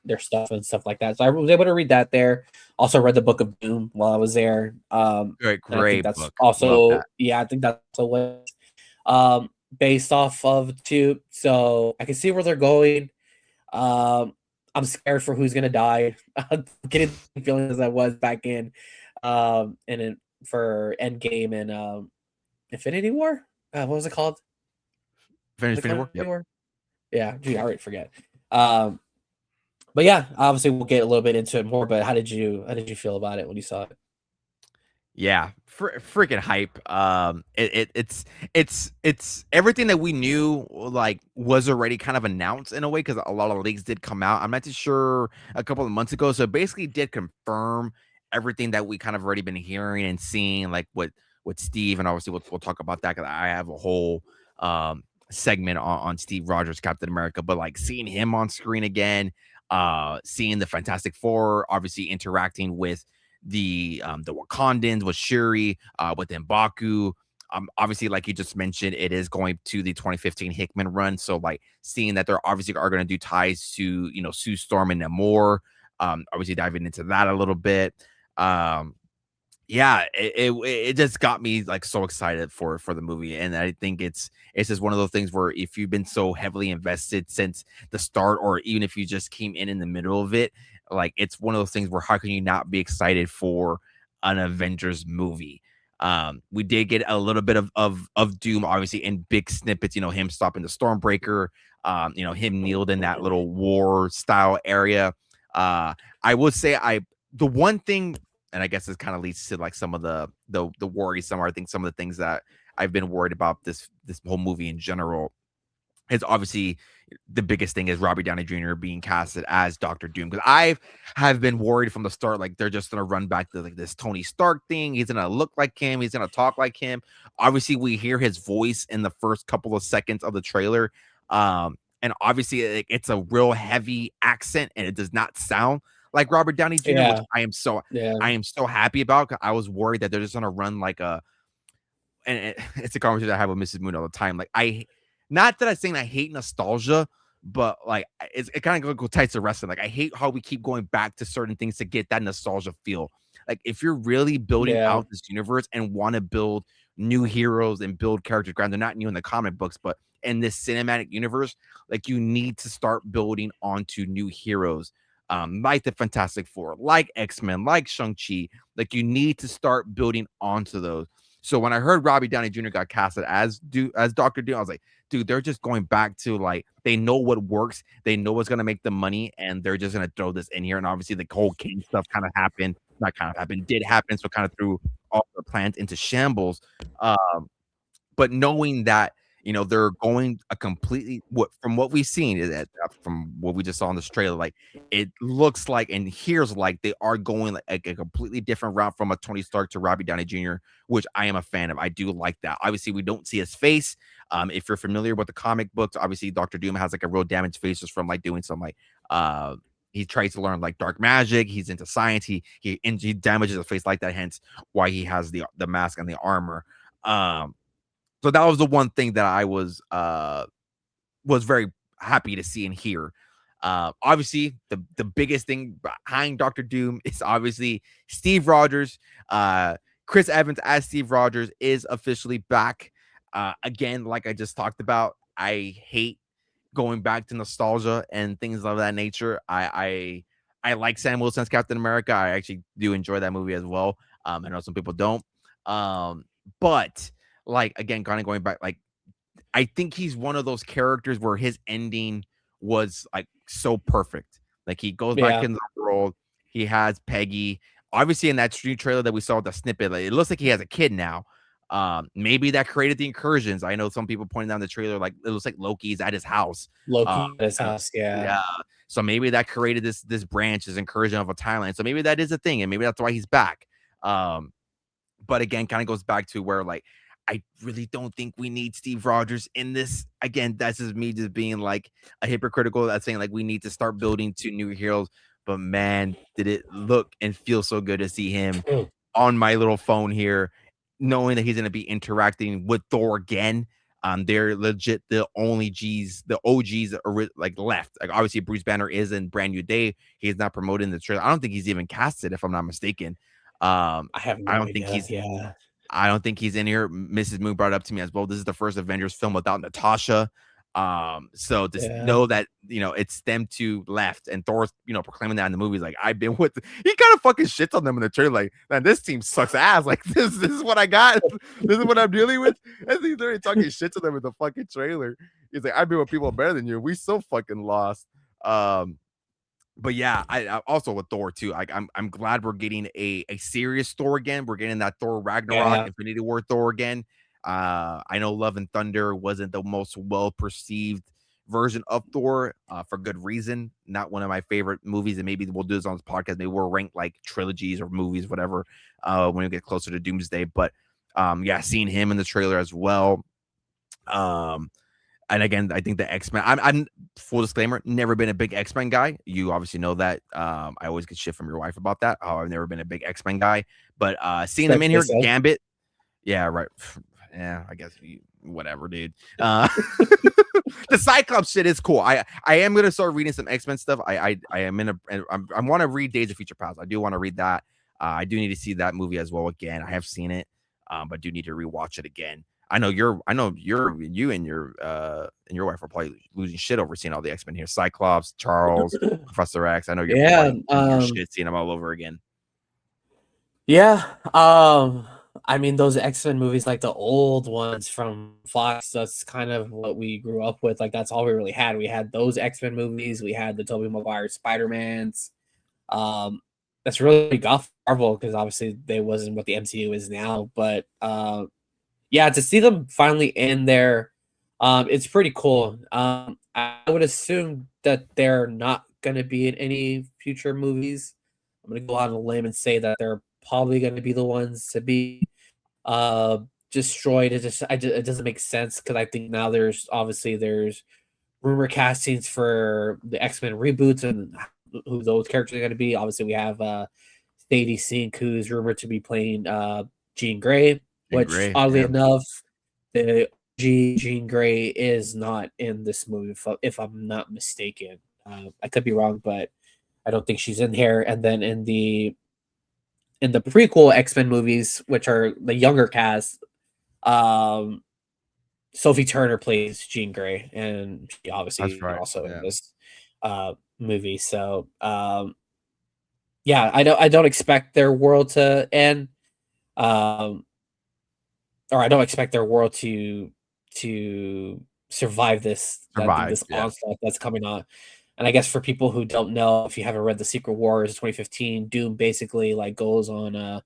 their stuff and stuff like that. So I was able to read that there. Also read the Book of Doom while I was there. Great that's book. Also, I think that's also what based off of too. So I can see where they're going. I'm scared for who's gonna die. I'm getting the feeling as I was back in for Endgame and Infinity War. What was it called? Infinity War. Yep. Yeah, gee, I already forget. But yeah, obviously we'll get a little bit into it more. But how did you feel about it when you saw it? Yeah, freaking hype. It's everything that we knew was already kind of announced in a way, because a lot of leaks did come out. I'm not too sure a couple of months ago, so it basically did confirm everything that we kind of already been hearing and seeing, like with Steve, and obviously we'll talk about that because I have a whole segment on Steve Rogers, Captain America, but seeing him on screen again, seeing the Fantastic Four obviously interacting with the Wakandans with Shuri, with M'Baku. Obviously, like you just mentioned, it is going to the 2015 Hickman run. So, like, seeing that they're obviously are going to do ties to, Sue Storm and Namor. Obviously diving into that a little bit. Yeah, it just got me like so excited for the movie, and I think it's just one of those things where if you've been so heavily invested since the start, or even if you just came in the middle of it, like it's one of those things where how can you not be excited for an Avengers movie? We did get a little bit of Doom, obviously, in big snippets. Him stopping the Stormbreaker. Him kneeled in that little war style area. I would say the one thing, and I guess this kind of leads to like some of the worries. I think some of the things that I've been worried about this whole movie in general is obviously the biggest thing is Robbie Downey Jr. being casted as Doctor Doom, because I have been worried from the start, like they're just gonna run back to like this Tony Stark thing. He's gonna look like him. He's gonna talk like him. Obviously, we hear his voice in the first couple of seconds of the trailer, and obviously it's a real heavy accent, and it does not sound like Robert Downey Jr., which I am so happy about. 'Cause I was worried that they're just gonna run like it's a conversation I have with Mrs. Moon all the time. Like not that I'm saying I hate nostalgia, but like it kind of goes tight to wrestling. Like I hate how we keep going back to certain things to get that nostalgia feel. Like if you're really building out this universe and want to build new heroes and build characters, granted they're not new in the comic books, but in this cinematic universe, like you need to start building onto new heroes. Like the Fantastic Four, like X-Men, like Shang-Chi. Like you need to start building onto those. So when I heard Robbie Downey Jr. got casted as Dr. Doom, I was like, dude, they're just going back to like they know what works, they know what's gonna make the money, and they're just gonna throw this in here. And obviously the whole King stuff did happen, so kind of threw all the plans into shambles. But knowing that they're going a completely from what we've seen is that from what we just saw in this trailer, like it looks like and hears like they are going like a completely different route from a Tony Stark to Robbie Downey Jr., which I am a fan of. I do like that. Obviously, we don't see his face. If you're familiar with the comic books, obviously Dr. Doom has like a real damaged face just from like doing some like he tries to learn like dark magic. He's into science. He damages his face like that. Hence why he has the mask and the armor. So that was the one thing that I was very happy to see and hear. Obviously, the biggest thing behind Doctor Doom is obviously Steve Rogers. Chris Evans as Steve Rogers is officially back. Again, like I just talked about, I hate going back to nostalgia and things of that nature. I like Sam Wilson's Captain America. I actually do enjoy that movie as well. I know some people don't. But like again, kind of going back, like I think he's one of those characters where his ending was like so perfect. Like he goes back in the world. He has Peggy. Obviously, in that street trailer that we saw, the snippet, like, it looks like he has a kid now. Maybe that created the incursions. I know some people pointing down the trailer, like it looks like Loki's at his house. At his house, yeah. So maybe that created this branch, this incursion of a timeline. So maybe that is a thing, and maybe that's why he's back. But again, kind of goes back to where like I really don't think we need Steve Rogers in this. Again, that's just me just being like a hypocritical. That's saying like we need to start building two new heroes. But man, did it look and feel so good to see him on my little phone here, knowing that he's going to be interacting with Thor again. They're legit the only the OGs that are like left. Like obviously Bruce Banner is in Brand New Day. He's not promoted in the trailer. I don't think he's even casted, if I'm not mistaken. I don't think he's in here. Mrs. Moon brought it up to me as well. This is the first Avengers film without Natasha. So just know that it's them two left, and Thor's proclaiming that in the movies. Like I've been with. He kind of fucking shits on them in the trailer. Like, man, this team sucks ass. Like this is what I got. This is what I'm dealing with. And he's literally talking shit to them in the fucking trailer. He's like, I've been with people better than you. We so fucking lost. But yeah, I also with Thor too. Like I'm glad we're getting a serious Thor again. We're getting that Thor Ragnarok Infinity War Thor again. I know Love and Thunder wasn't the most well perceived version of Thor for good reason. Not one of my favorite movies, and maybe we'll do this on this podcast. Maybe we'll rank like trilogies or movies, whatever, when we get closer to Doomsday. But yeah, seeing him in the trailer as well. And again, I think the X-Men. I'm full disclaimer, never been a big X-Men guy. You obviously know that. I always get shit from your wife about that. Oh, I've never been a big X-Men guy. But seeing them in here, Gambit. Yeah, right. Yeah, I guess whatever, dude. The Cyclops shit is cool. I am gonna start reading some X-Men stuff. I am in a I want to read Days of Future Past. I do want to read that. I do need to see that movie as well again. I have seen it, but do need to rewatch it again. I know you and your wife are probably losing shit over seeing all the X-Men here. Cyclops, Charles, Professor X. I know you're losing your shit seeing them all over again. Yeah. I mean, those X-Men movies, like the old ones from Fox, that's kind of what we grew up with. Like, that's all we really had. We had those X-Men movies. We had the Tobey Maguire Spider-Mans. That's really got Marvel because obviously they wasn't what the MCU is now. But yeah, to see them finally in there, it's pretty cool. I would assume that they're not going to be in any future movies. I'm going to go out on a limb and say that they're probably going to be the ones to be destroyed. It doesn't make sense because I think now there's rumor castings for the X-Men reboots and who those characters are going to be. Obviously, we have Sadie Sink, who's rumored to be playing Jean Grey, which oddly enough, the Jean Grey is not in this movie, if I'm not mistaken. I could be wrong, but I don't think she's in here. And then in the prequel X-Men movies, which are the younger cast, Sophie Turner plays Jean Grey, and she obviously also in this movie. So yeah, I don't expect their world to end, or I don't expect their world to survive this onslaught that's coming on. And I guess for people who don't know, if you haven't read the Secret Wars 2015, Doom basically like goes on a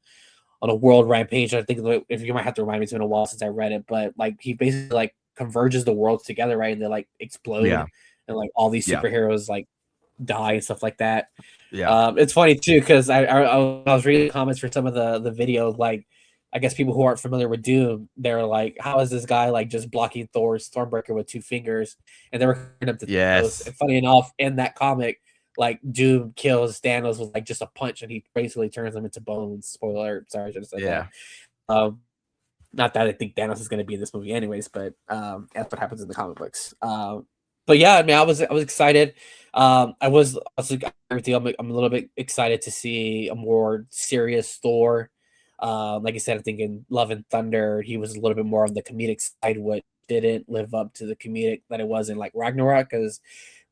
world rampage. I think if you might have to remind me, it's been a while since I read it, but like he basically like converges the worlds together, right? And they like explode, and like all these superheroes like die and stuff like that. Yeah, it's funny too because I was reading comments for some of the video, like I guess people who aren't familiar with Doom, they're like, how is this guy like just blocking Thor's Stormbreaker with 2 fingers? And they were comparing him to Thanos. And funny enough, in that comic, like Doom kills Thanos with like just a punch, and he basically turns them into bones. Spoiler alert, sorry, I should have said that. Not that I think Thanos is going to be in this movie, anyways, but that's what happens in the comic books. But yeah, I mean, I was excited. I'm a little bit excited to see a more serious Thor. Like I said, I think in Love and Thunder, he was a little bit more on the comedic side, what didn't live up to the comedic that it was in like Ragnarok, because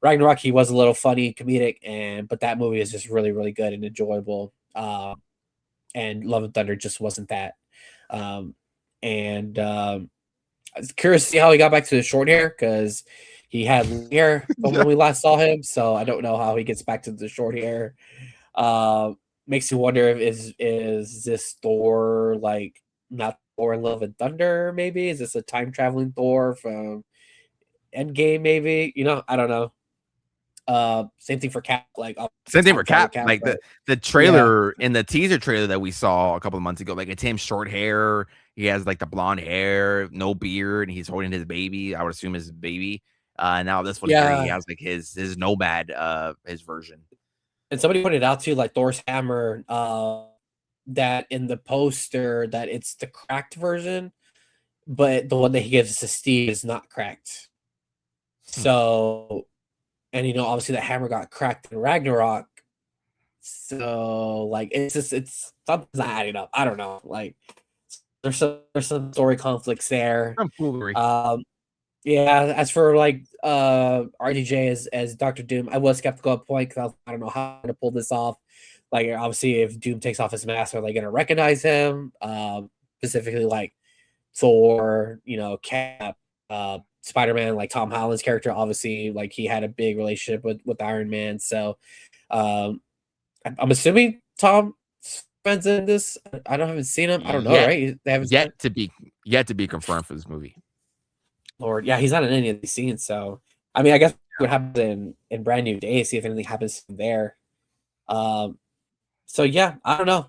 Ragnarok, he was a little funny, comedic, but that movie is just really, really good and enjoyable. And Love and Thunder just wasn't that. I was curious to see how he got back to the short hair, because he had hair when we last saw him, so I don't know how he gets back to the short hair. Makes you wonder if is this Thor like not Thor in Love and Thunder? Maybe is this a time traveling Thor from Endgame? Maybe, I don't know. Same thing for Cap. Like same thing for Cap. Like the trailer in the teaser trailer that we saw a couple of months ago, like it's him short hair. He has like the blonde hair, no beard, and he's holding his baby. I would assume his baby. Now this one, he has like his Nomad, his version. And somebody pointed out too, like Thor's hammer, that in the poster that it's the cracked version, but the one that he gives to Steve is not cracked. So, and obviously the hammer got cracked in Ragnarok. So like it's something's not adding up. I don't know. Like there's some story conflicts there. Yeah, as for like RDJ as Dr. Doom, I was skeptical at a point because I don't know how to pull this off. Like obviously, if Doom takes off his mask, are they going to recognize him? Specifically, like Thor, Cap, Spider-Man, like Tom Holland's character. Obviously, like he had a big relationship with Iron Man, so I'm assuming Tom Spiderman's in this. I haven't seen him. I don't know, right? They haven't yet to be confirmed for this movie. Lord, yeah, he's not in any of these scenes. So, I mean, I guess what happens in Brand New Day, see if anything happens from there. So yeah, I don't know.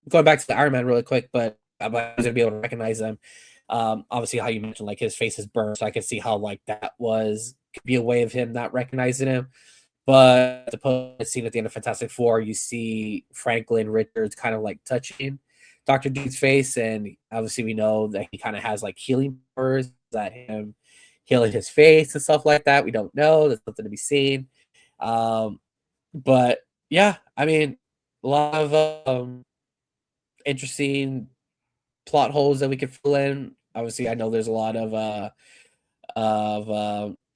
Going back to the Iron Man really quick, but I'm going to be able to recognize them. Obviously, how you mentioned like his face is burned, so I can see how like that could be a way of him not recognizing him. But the post scene at the end of Fantastic Four, you see Franklin Richards kind of like touching Dr. Doom's face, and obviously we know that he kind of has like healing powers, that him healing his face and stuff like that. We don't know. That's something to be seen. But yeah, I mean, a lot of interesting plot holes that we could fill in. Obviously, I know there's a lot of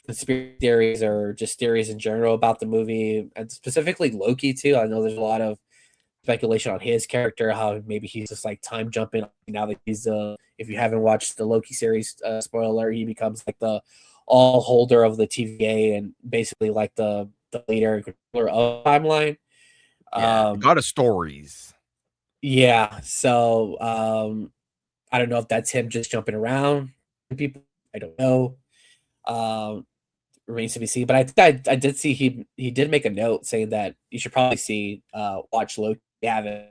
conspiracy theories or just theories in general about the movie, and specifically Loki too. I know there's a lot of speculation on his character, how maybe he's just like time jumping now that he's if you haven't watched the Loki series, spoiler alert, he becomes like the all holder of the TVA and basically like the leader and controller of the timeline. Yeah, God of stories. Yeah, so I don't know if that's him just jumping around people. I don't know. Remains to be seen. But I think I did see he did make a note saying that you should probably watch Loki. Have it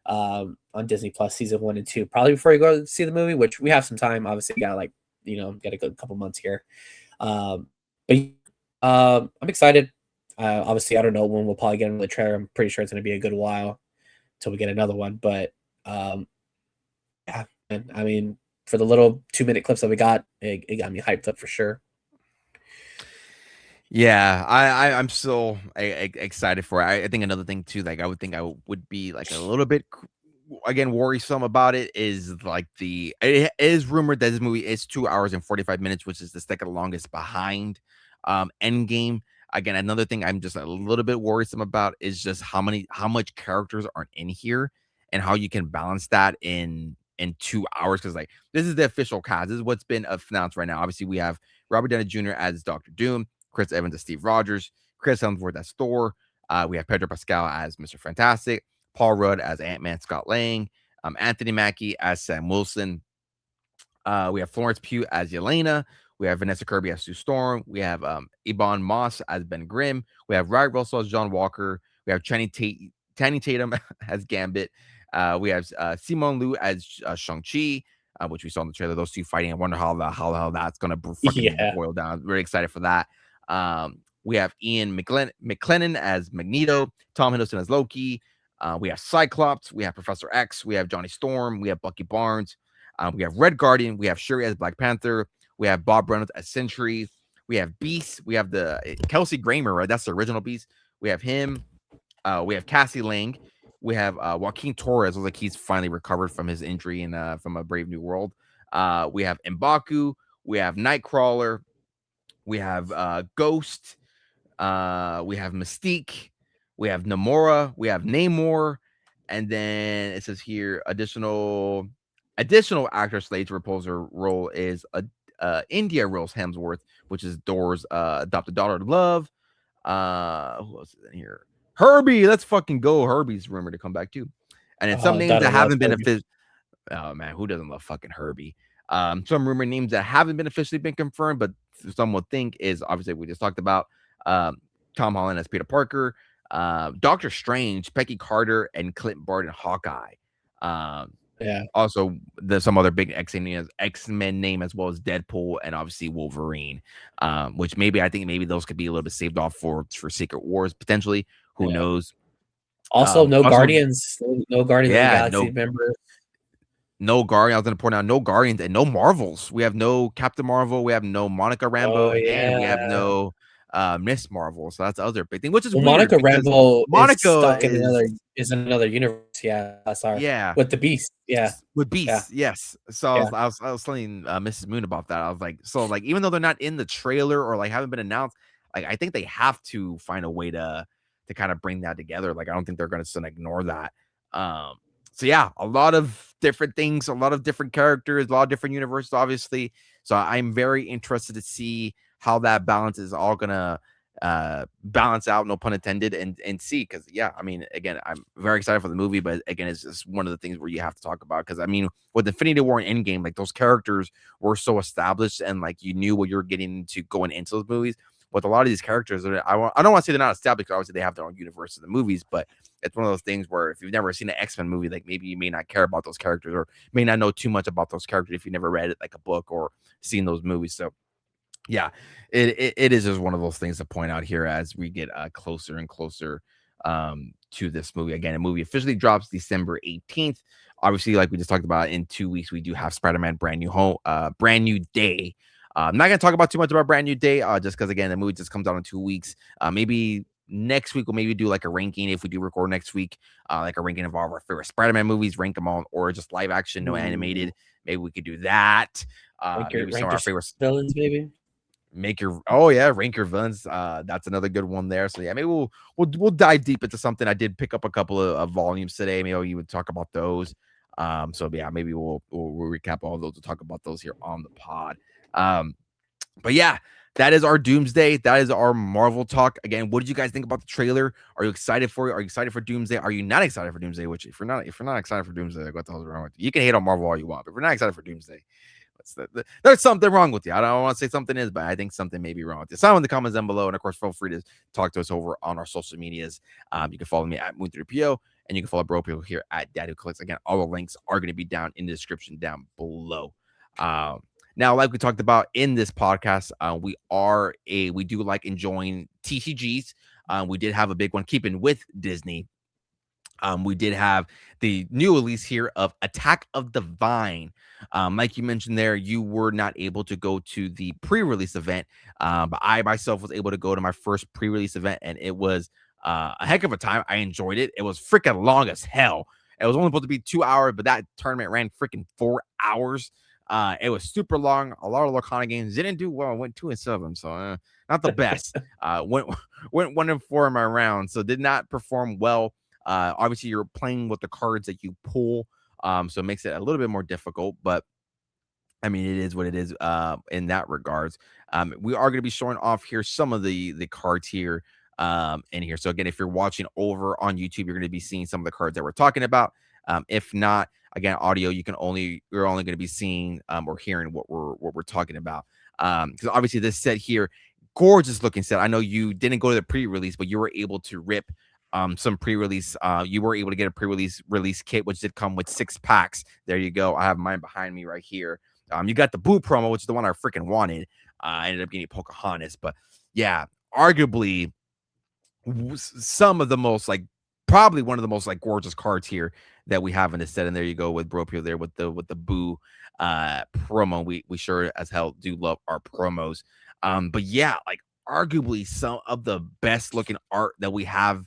on Disney Plus season 1 and 2 probably before you go see the movie, which we have some time. Obviously, got like got a good couple months here. But I'm excited. Obviously, I don't know when we'll probably get into the trailer. I'm pretty sure it's going to be a good while till we get another one. But yeah, and I mean, for the little 2-minute clips that we got, it got me hyped up for sure. Yeah, I'm still excited for it. I think another thing too, like I would think I would be like a little bit again worrisome about it is like it is rumored that this movie is 2 hours and 45 minutes, which is the second longest behind Endgame. Again, another thing I'm just a little bit worrisome about is just how much characters aren't in here and how you can balance that in 2 hours, because like this is the official cast. This is what's been announced right now. Obviously, we have Robert Downey Jr. as Dr. Doom, Chris Evans as Steve Rogers, Chris Hemsworth as Thor. We have Pedro Pascal as Mr. Fantastic, Paul Rudd as Ant-Man Scott Lang, Anthony Mackie as Sam Wilson. We have Florence Pugh as Yelena. We have Vanessa Kirby as Sue Storm. We have Ebon Moss as Ben Grimm. We have Ryan Russell as John Walker. We have Channing Tatum as Gambit. We have Simone Liu as Shang-Chi, which we saw in the trailer. Those two fighting. I wonder how that's going to fucking boil down. Really excited for that. We have Ian McLennan as Magneto, Tom Hiddleston as Loki. We have Cyclops. We have Professor X. We have Johnny Storm. We have Bucky Barnes. We have Red Guardian. We have Shuri as Black Panther. We have Bob Reynolds as Sentry. We have Beast. We have the Kelsey Grammer, right? That's the original Beast. We have him. We have Cassie Lang. We have Joaquin Torres. Looks like he's finally recovered from his injury and from A Brave New World. We have M'Baku. We have Nightcrawler. We have Ghost. We have Mystique. We have Namora. We have Namor. And then it says here additional actor slated to repose her role is India Rose Hemsworth, which is Thor's adopted daughter Love. Who else is in here? Herbie. Let's fucking go. Herbie's rumored to come back too. And then some names that haven't been official. Oh man, who doesn't love fucking Herbie? Some rumor names that haven't been officially been confirmed, but some would think is obviously we just talked about Tom Holland as Peter Parker, Doctor Strange, Peggy Carter, and Clint Barton Hawkeye. Yeah. Also, there's some other big X-Men name as well as Deadpool and obviously Wolverine, which I think maybe those could be a little bit saved off for Secret Wars potentially. Who knows? Also, no Guardians of the Galaxy members. No Guardians. I was going to point out no Guardians and no Marvels. We have no Captain Marvel. We have no Monica Rambeau, and we have no Miss Marvel. So that's the other big thing, which is weird Monica Rambeau is stuck in another universe. Yeah, sorry. Yeah, with the Beast. Yeah, with Beast. Yeah. Yes. So I was telling Mrs. Moon about that. I was like, even though they're not in the trailer or like haven't been announced, like I think they have to find a way to kind of bring that together. Like I don't think they're going to ignore that. So yeah, a lot of different things, a lot of different characters, a lot of different universes, obviously. So I'm very interested to see how that balance is all gonna balance out, no pun intended, and see. Because yeah, I mean, again, I'm very excited for the movie, but again, it's just one of the things where you have to talk about. Because I mean, with Infinity War and Endgame, like those characters were so established, and like you knew what you were getting into going into those movies. with a lot of these characters, I don't want to say they're not established because obviously they have their own universe in the movies, but it's one of those things where if you've never seen an X-Men movie, like maybe you may not care about those characters or may not know too much about those characters if you never read it like a book or seen those movies. So yeah, it is just one of those things to point out here as we get closer and closer to this movie. Again, the movie officially drops December 18th. Obviously, like we just talked about, in 2 weeks we do have Spider-Man Brand New Day. I'm not gonna talk about too much about Brand New Day, just because again the movie just comes out in 2 weeks. Maybe next week we'll maybe do like a ranking if we do record next week, like a ranking of all of our favorite Spider-Man movies, rank them all, or just live action, no animated. Maybe we could do that. Maybe some of our favorite villains, maybe. rank your villains. That's another good one there. So yeah, maybe we'll dive deep into something. I did pick up a couple of volumes today. Maybe you would talk about those. So yeah, maybe we'll recap all of those. We'll talk about those here on the pod. But yeah, that is our Doomsday. That is our Marvel talk. Again, what did you guys think about the trailer? Are you excited for it? Are you excited for Doomsday? Are you not excited for Doomsday? Which if you're not excited for Doomsday, like, what the hell's wrong with you? You can hate on Marvel all you want, but if you're not excited for Doomsday, there's something wrong with you. I don't want to say something is, but I think something may be wrong with you. Someone in the comments down below, and of course, feel free to talk to us over on our social medias. You can follow me at Moon3PO, and you can follow Bropio here at Dad Who Collects. Again, all the links are going to be down in the description down below. Now, like we talked about in this podcast, we do like enjoying TCGs. We did have a big one, keeping with Disney. We did have the new release here of Attack of the Vine. Like you mentioned there, you were not able to go to the pre-release event, but I myself was able to go to my first pre-release event, and it was a heck of a time. I enjoyed it. It was freaking long as hell. It was only supposed to be 2 hours, but that tournament ran freaking 4 hours. It was super long. A lot of Lorcana games didn't do well. I went 2-7, so not the best. Went 1-4 in my round, so did not perform well. Obviously, you're playing with the cards that you pull, so it makes it a little bit more difficult. But I mean, it is what it is in that regards. We are going to be showing off here some of the cards here in here. So again, if you're watching over on YouTube, you're going to be seeing some of the cards that we're talking about. If not, again, audio, you're only going to be seeing or hearing what we're talking about. Because obviously this set here, gorgeous looking set. I know you didn't go to the pre-release, but you were able to rip some pre-release. You were able to get a release kit, which did come with 6 packs. There you go. I have mine behind me right here. You got the Boo promo, which is the one I freaking wanted. I ended up getting Pocahontas, but yeah, arguably some of the most probably one of the most gorgeous cards here that we have in this set. And there you go with Bropio there with the Boo promo. We sure as hell do love our promos. But yeah, arguably some of the best looking art that we have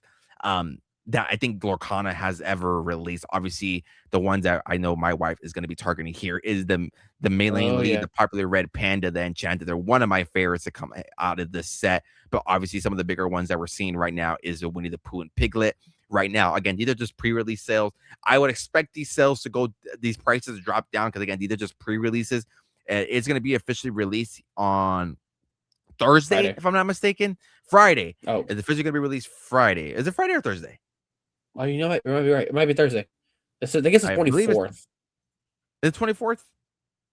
that I think Lorcana has ever released. Obviously, the ones that I know my wife is going to be targeting here is the Maylene Lee, the popular red panda, the Enchanted. They're one of my favorites to come out of this set. But obviously, some of the bigger ones that we're seeing right now is the Winnie the Pooh and Piglet. Right now, again, these are just pre-release sales. I would expect these sales to go, these prices to drop down because again, these are just pre-releases. It's going to be officially released on Thursday, Friday, if I'm not mistaken. Friday. Oh, it's officially going to be released Friday. Is it Friday or Thursday? Oh, you know what? You might be right. It might be Thursday. I guess it's 24th. It's 24th.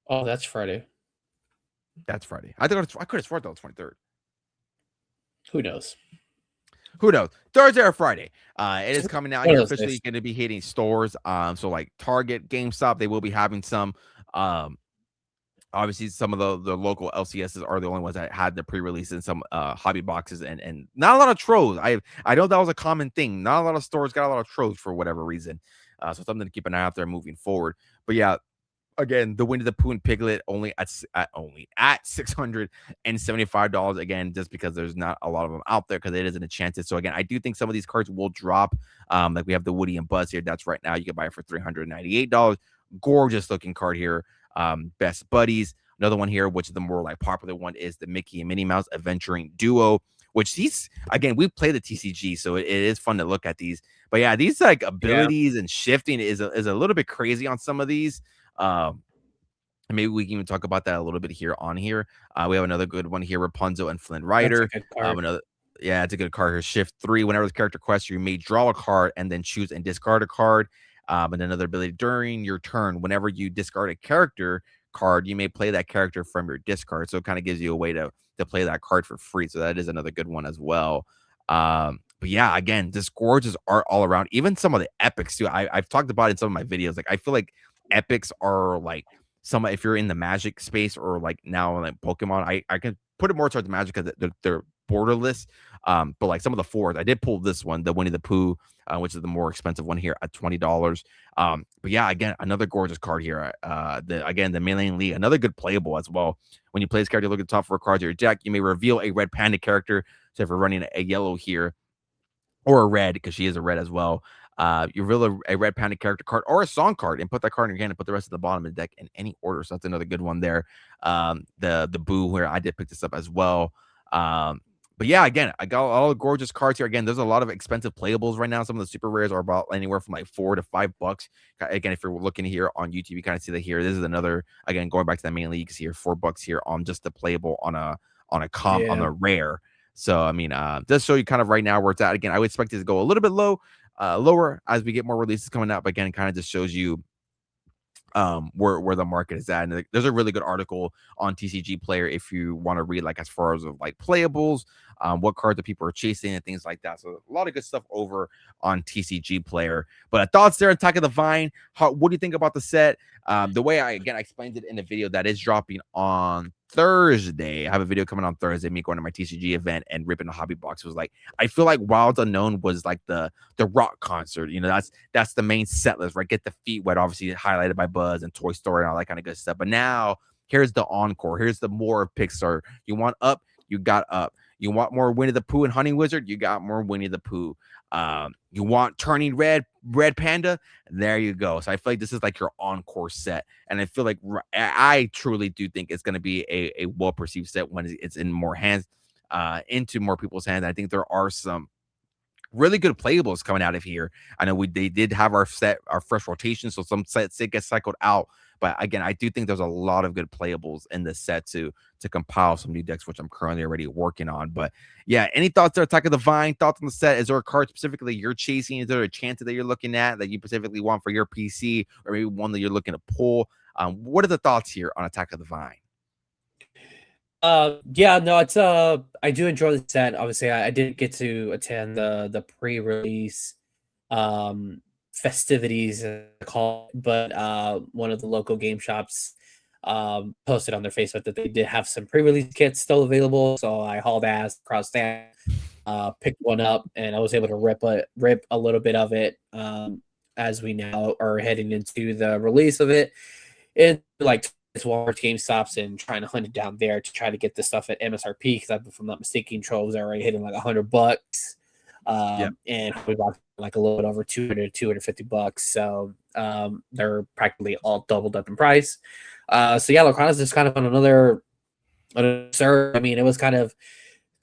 Oh, that's Friday. That's Friday. I could have sworn that was 23rd. Who knows? Thursday or Friday. It is coming out. You're officially going to be hitting stores. So like Target, GameStop, they will be having some. Obviously, some of the local LCSs are the only ones that had the pre-release and some hobby boxes and not a lot of trolls. I know that was a common thing. Not a lot of stores got a lot of trolls for whatever reason. So something to keep an eye out there moving forward. But yeah, again, the Winnie the Pooh and Piglet only at $675. Again, just because there's not a lot of them out there because it isn't Enchanted. So again, I do think some of these cards will drop. Like we have the Woody and Buzz here. That's right now. You can buy it for $398. Gorgeous looking card here. Best Buddies. Another one here, which is the more popular one, is the Mickey and Minnie Mouse Adventuring Duo, which these, again, we play the TCG, so it is fun to look at these. But yeah, these abilities and shifting is a little bit crazy on some of these. Maybe we can even talk about that a little bit here on here. We have another good one here, Rapunzel and Flynn Rider. It's a good card here. Shift 3. Whenever the character quests, you may draw a card and then choose and discard a card. And another ability during your turn, whenever you discard a character card, you may play that character from your discard. So it kind of gives you a way to play that card for free. So that is another good one as well. But yeah, again, just gorgeous art all around. Even some of the epics too. I've talked about it in some of my videos. Like I feel like epics are like some, if you're in the Magic space or like now like Pokemon, I can put it more towards Magic because they're borderless. But like some of the fours, I did pull this one, the Winnie the Pooh, which is the more expensive one here at $20. But yeah, again, another gorgeous card here. The Main League, another good playable as well. When you play this character, look at the top 4 cards of your deck. You may reveal a red panda character. So if you're running a yellow here, or a red, because she is a red as well, you reveal a red panda character card or a song card and put that card in your hand and put the rest of the bottom of the deck in any order. So that's another good one there. The Boo, where I did pick this up as well. But yeah, again, I got all the gorgeous cards here. Again, there's a lot of expensive playables right now. Some of the super rares are about anywhere from like $4 to $5. Again, if you're looking here on YouTube, you kind of see that here. This is another, again, going back to the main leagues here, $4 here on just the playable on a on a rare. So I mean, just show you kind of right now where it's at. Again, I would expect it to go a little bit lower as we get more releases coming out. But again, it kind of just shows you where the market is at. And there's a really good article on TCG Player if you want to read like as far as of like playables, what cards that people are chasing and things like that. So a lot of good stuff over on TCG Player. But thoughts there, Attack of the Vine. What do you think about the set? The way I explained it in a video that is dropping on Thursday. I have a video coming on Thursday, me going to my TCG event and ripping the hobby box. It was like, I feel like Wilds Unknown was like the rock concert. You know, that's the main set list, right? Get the feet wet, obviously highlighted by Buzz and Toy Story and all that kind of good stuff. But now here's the encore. Here's the more of Pixar. You want Up, you got Up. You want more Winnie the Pooh and Honey Wizard, you got more Winnie the Pooh. You want Turning Red Panda, there you go. So I feel like this is like your encore set, and I feel like I truly do think it's going to be a well perceived set when it's in more hands, into more people's hands. I think there are some really good playables coming out of here. I know they did have our fresh rotation, so some sets did get cycled out. But again, I do think there's a lot of good playables in this set to compile some new decks, which I'm currently already working on. But yeah, any thoughts there, Attack of the Vine? Thoughts on the set? Is there a card specifically you're chasing? Is there a chance that you're looking at that you specifically want for your PC, or maybe one that you're looking to pull? What are the thoughts here on Attack of the Vine? Yeah, no, it's I do enjoy the set. Obviously, I didn't get to attend the pre-release festivities, but one of the local game shops posted on their Facebook that they did have some pre-release kits still available. So I hauled ass across that, picked one up, and I was able to rip a little bit of it as we now are heading into the release of it. It like Walmart, GameStops, and trying to hunt it down there to try to get the stuff at MSRP, because if I'm not mistaken, Troves are already hitting like $100. And we bought like a little bit over $250. So they're practically all doubled up in price. So yeah, Lorcana is just kind of on another surge. I mean, it was kind of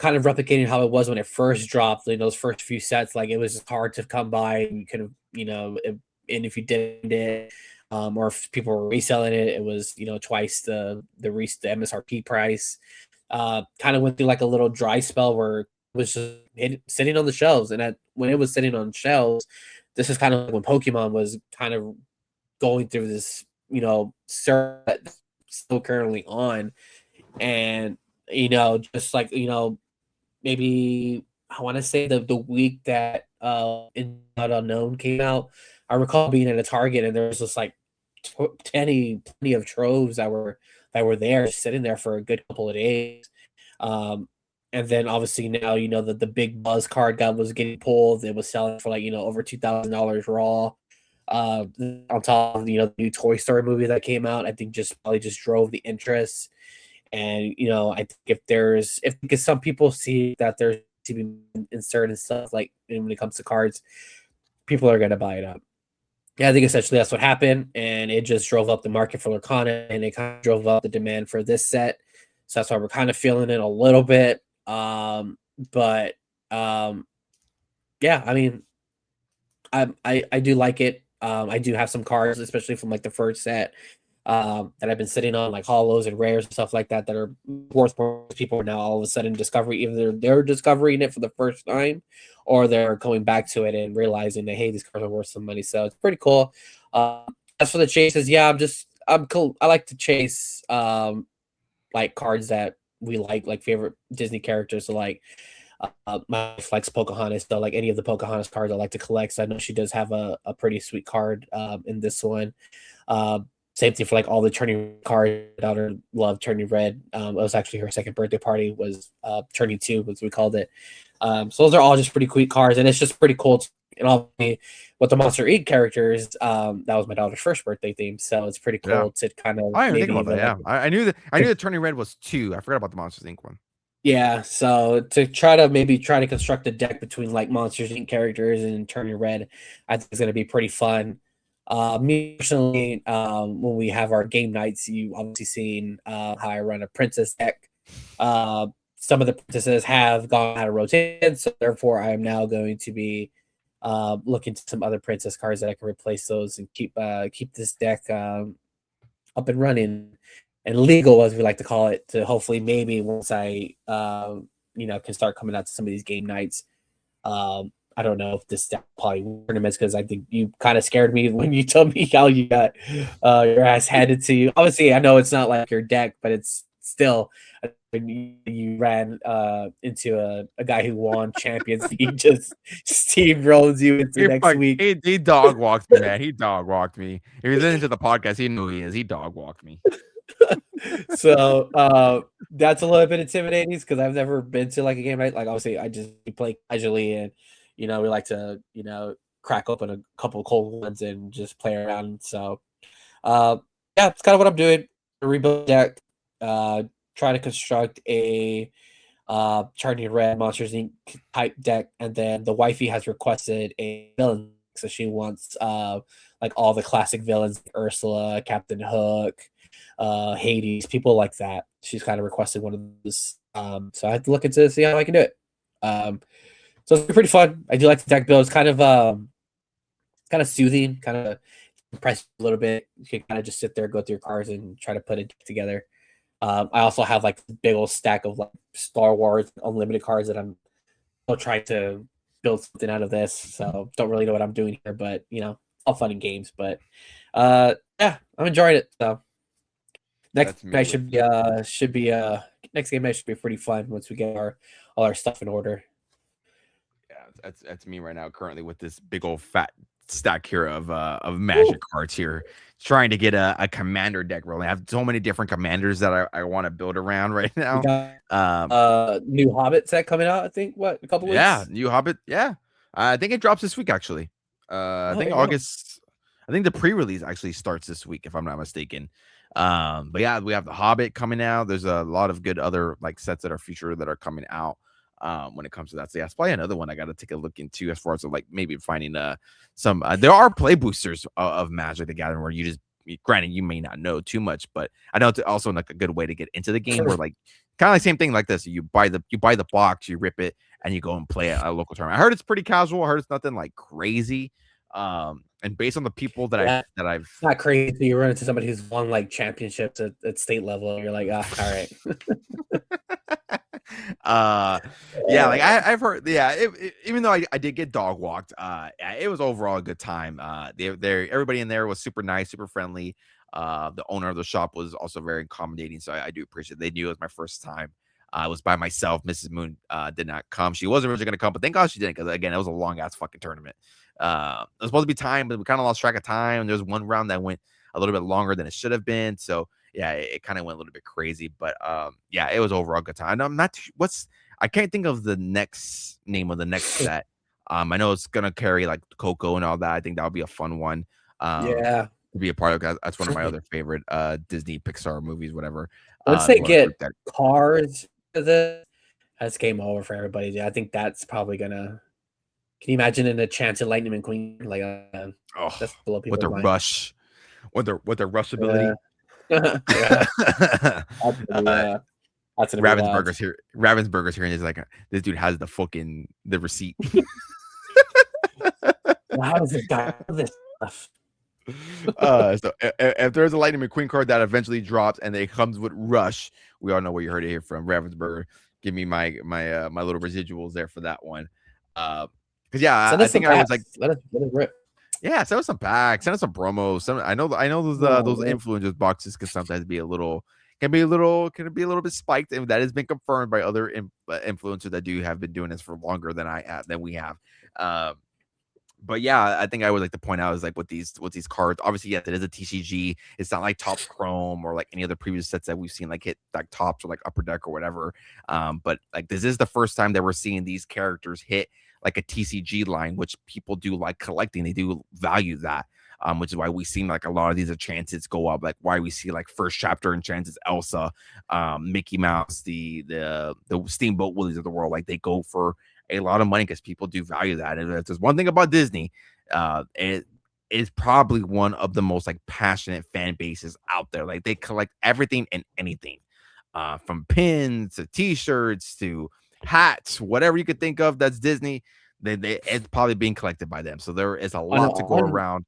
replicating how it was when it first dropped. In those first few sets, like it was just hard to come by. You could have, and if you did it, or if people were reselling it, it was twice the MSRP price. Kind of went through like a little dry spell where it was just sitting on the shelves, and when it was sitting on shelves, this is kind of like when Pokemon was kind of going through this surge that's still currently on, and just like maybe I want to say the week that In Not Unknown came out, I recall being at a Target and there was just like plenty of troves that were there sitting there for a good couple of days. And then obviously now that the big Buzz card was getting pulled. It was selling for like over $2,000 raw. On top of the new Toy Story movie that came out, I think probably just drove the interest. And I think if some people see that there's to be insert and stuff like when it comes to cards, people are gonna buy it up. Yeah, I think essentially that's what happened, and it just drove up the market for Lorcana, and it kind of drove up the demand for this set. So that's why we're kind of feeling it a little bit. Yeah, I mean, I do like it. I do have some cards, especially from like the first set, that I've been sitting on, like hollows and rares and stuff like that are worth more. People are now all of a sudden discovering, either they're discovering it for the first time, or they're going back to it and realizing that, hey, these cards are worth some money. So it's pretty cool. As for the chases, yeah, I'm cool. I like to chase like cards that we like favorite Disney characters. So like my wife likes Pocahontas, so like any of the Pocahontas cards I like to collect. So I know she does have a pretty sweet card in this one. Same thing for like all the Turning cards. My daughter loved Turning Red. It was actually her second birthday party was Turning 2, as we called it. So those are all just pretty sweet cards, and it's just pretty cool. And obviously, with the Monster Inc. characters, that was my daughter's first birthday theme, so it's pretty cool to kind of. I didn't think about that. Yeah, I knew that. I knew that Turning Red was 2. I forgot about the Monsters Inc. one. Yeah, so to try to construct a deck between like Monsters Inc. characters and Turning Red, I think it's going to be pretty fun. Me personally, when we have our game nights, you obviously seen how I run a princess deck. Some of the princesses have gone out of rotation, so therefore I am now going to be looking to some other princess cards that I can replace those and keep this deck up and running and legal, as we like to call it, to hopefully maybe once I can start coming out to some of these game nights. I don't know if this probably tournaments, because I think you kind of scared me when you told me how you got your ass handed to you. Obviously, I know it's not like your deck, but it's still you ran into a guy who won Champions. He just steamrolls you into next week. He dog walked me, man. He dog walked me. If he's listening to the podcast, he knew he is. He dog walked me. So that's a little bit intimidating because I've never been to like a game night. Like obviously, I just play casually, and we like to crack open a couple of cold ones and just play around. So yeah, it's kind of what I'm doing. A rebuild deck. Try to construct a Turning Red Monsters Inc. type deck, and then the wifey has requested a villain, so she wants like all the classic villains, like Ursula, Captain Hook, Hades, people like that. She's kind of requested one of those. So I have to look into see how I can do it. So it's pretty fun. I do like the deck build. It's kind of soothing, kind of impressive a little bit. You can kind of just sit there, go through your cards, and try to put it together. I also have like a big old stack of like Star Wars Unlimited cards that I'm still trying to build something out of this. So don't really know what I'm doing here, but all fun and games. But yeah, I'm enjoying it. So next game night should be pretty fun once we get all our stuff in order. Yeah, that's me right now currently with this big old fat stack here of Magic cards here, trying to get a commander deck rolling. I have so many different commanders that I want to build around right now. New Hobbit set coming out, I think a couple weeks. Yeah, new Hobbit. Yeah, I think it drops this week actually. I think August. I think the pre-release actually starts this week if I'm not mistaken. But yeah, we have the Hobbit coming out. There's a lot of good other like sets that are future that are coming out when it comes to that. So yeah, it's probably another one I got to take a look into as far as like maybe finding some there are play boosters of Magic the Gathering where you just, granted you may not know too much, but I know it's also like a good way to get into the game where like kind of like same thing like this. You buy the box, you rip it, and you go and play at a local tournament. I heard it's pretty casual. I heard it's nothing like crazy. And based on the people that I've it's not crazy. You run into somebody who's won like championships at state level, and you're like, all right. Yeah, like I've heard, yeah, even though I did get dog walked, it was overall a good time. Everybody in there was super nice, super friendly. The owner of the shop was also very accommodating, so I do appreciate it. They knew it was my first time. I was by myself. Mrs. Moon did not come. She wasn't originally going to come, but thank God she didn't, because again, it was a long ass fucking tournament. It was supposed to be time, but we kind of lost track of time. There's one round that went a little bit longer than it should have been, so yeah, it kind of went a little bit crazy. But yeah, it was overall a good time. I'm not I can't think of the next name of the next set. I know it's gonna carry like Coco and all that. I think that would be a fun one. Yeah, to be a part of. That's one of my other favorite Disney Pixar movies, whatever. Once they get Cars to this, that's game over for everybody. I think that's probably gonna. Can you imagine in a Chance of Lightning McQueen? Like, that's below people's with the mind. rush, with their rush ability. Yeah. That's Ravensburger's here. Ravensburger's here, and he's like, this dude has the receipt. How does it die this stuff? So if there's a Lightning McQueen card that eventually drops and it comes with Rush, we all know where you heard it here from Ravensburger. Give me my little residuals there for that one. Because yeah, I think I was like, let us rip. Yeah, send us some packs, send us some promos. I know those influencers boxes can sometimes be a little bit spiked, and that has been confirmed by other influencers that have been doing this for longer than we have. Um, but yeah, I think I would like to point out is like with these cards. Obviously, yes, it is a TCG. It's not like Topps Chrome or like any other previous sets that we've seen like hit like Tops or like Upper Deck or whatever. But like this is the first time that we're seeing these characters hit like a TCG line, which people do like collecting. They do value that. Which is why we see like a lot of these chances go up. Like why we see like first chapter enchances Elsa, Mickey Mouse, the Steamboat Willies of the world. Like they go for a lot of money because people do value that. And if there's one thing about Disney, it is probably one of the most like passionate fan bases out there. Like they collect everything and anything, from pins to T-shirts to hats, whatever you could think of that's Disney. It's probably being collected by them. So there is a lot to go around.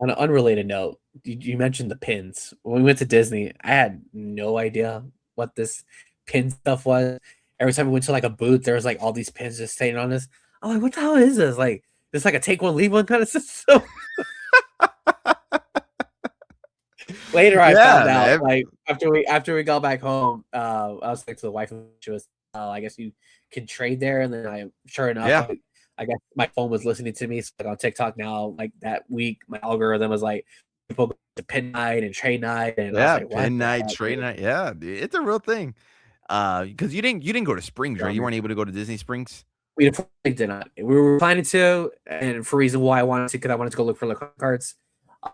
On an unrelated note, you mentioned the pins. When we went to Disney, I had no idea what this pin stuff was. Every time we went to like a booth, there was like all these pins just staying on this. I'm like, what the hell is this? Like, this like a take one, leave one kind of system. Later, I found out like after we got back home, I was like to the wife, and she was, I guess you can trade there, and then sure enough, I guess my phone was listening to me. So like on TikTok now, like that week, my algorithm was like people go to pin night and trade night, and I was like, pin night, trade night. Yeah, dude, it's a real thing. Because you didn't go to Springs, right? You weren't able to go to Disney Springs. We did not. We were planning to, and for a reason why I wanted to, because I wanted to go look for the cards.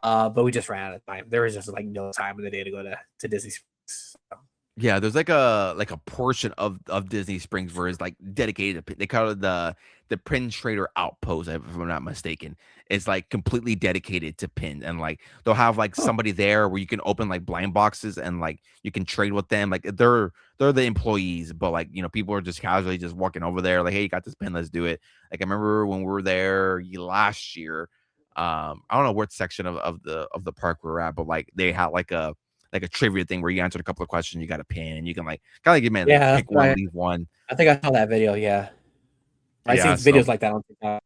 But we just ran out of time. There was just like no time in the day to go to Disney Springs. So. Yeah, there's like a portion of Disney Springs where it's like dedicated to, they call it the pin trader outpost, if I'm not mistaken. It's like completely dedicated to pins, and like they'll have like somebody there where you can open like blind boxes and like you can trade with them. Like they're the employees, but like, you know, people are just casually just walking over there like, hey, you got this pin, let's do it. Like I remember when we were there last year, I don't know what section of the park we were at, but like they had like a trivia thing where you answered a couple of questions, you got a pin, and you can like kind of get pick one, leave one. I think I saw that video. Yeah, I've seen videos like that on TikTok.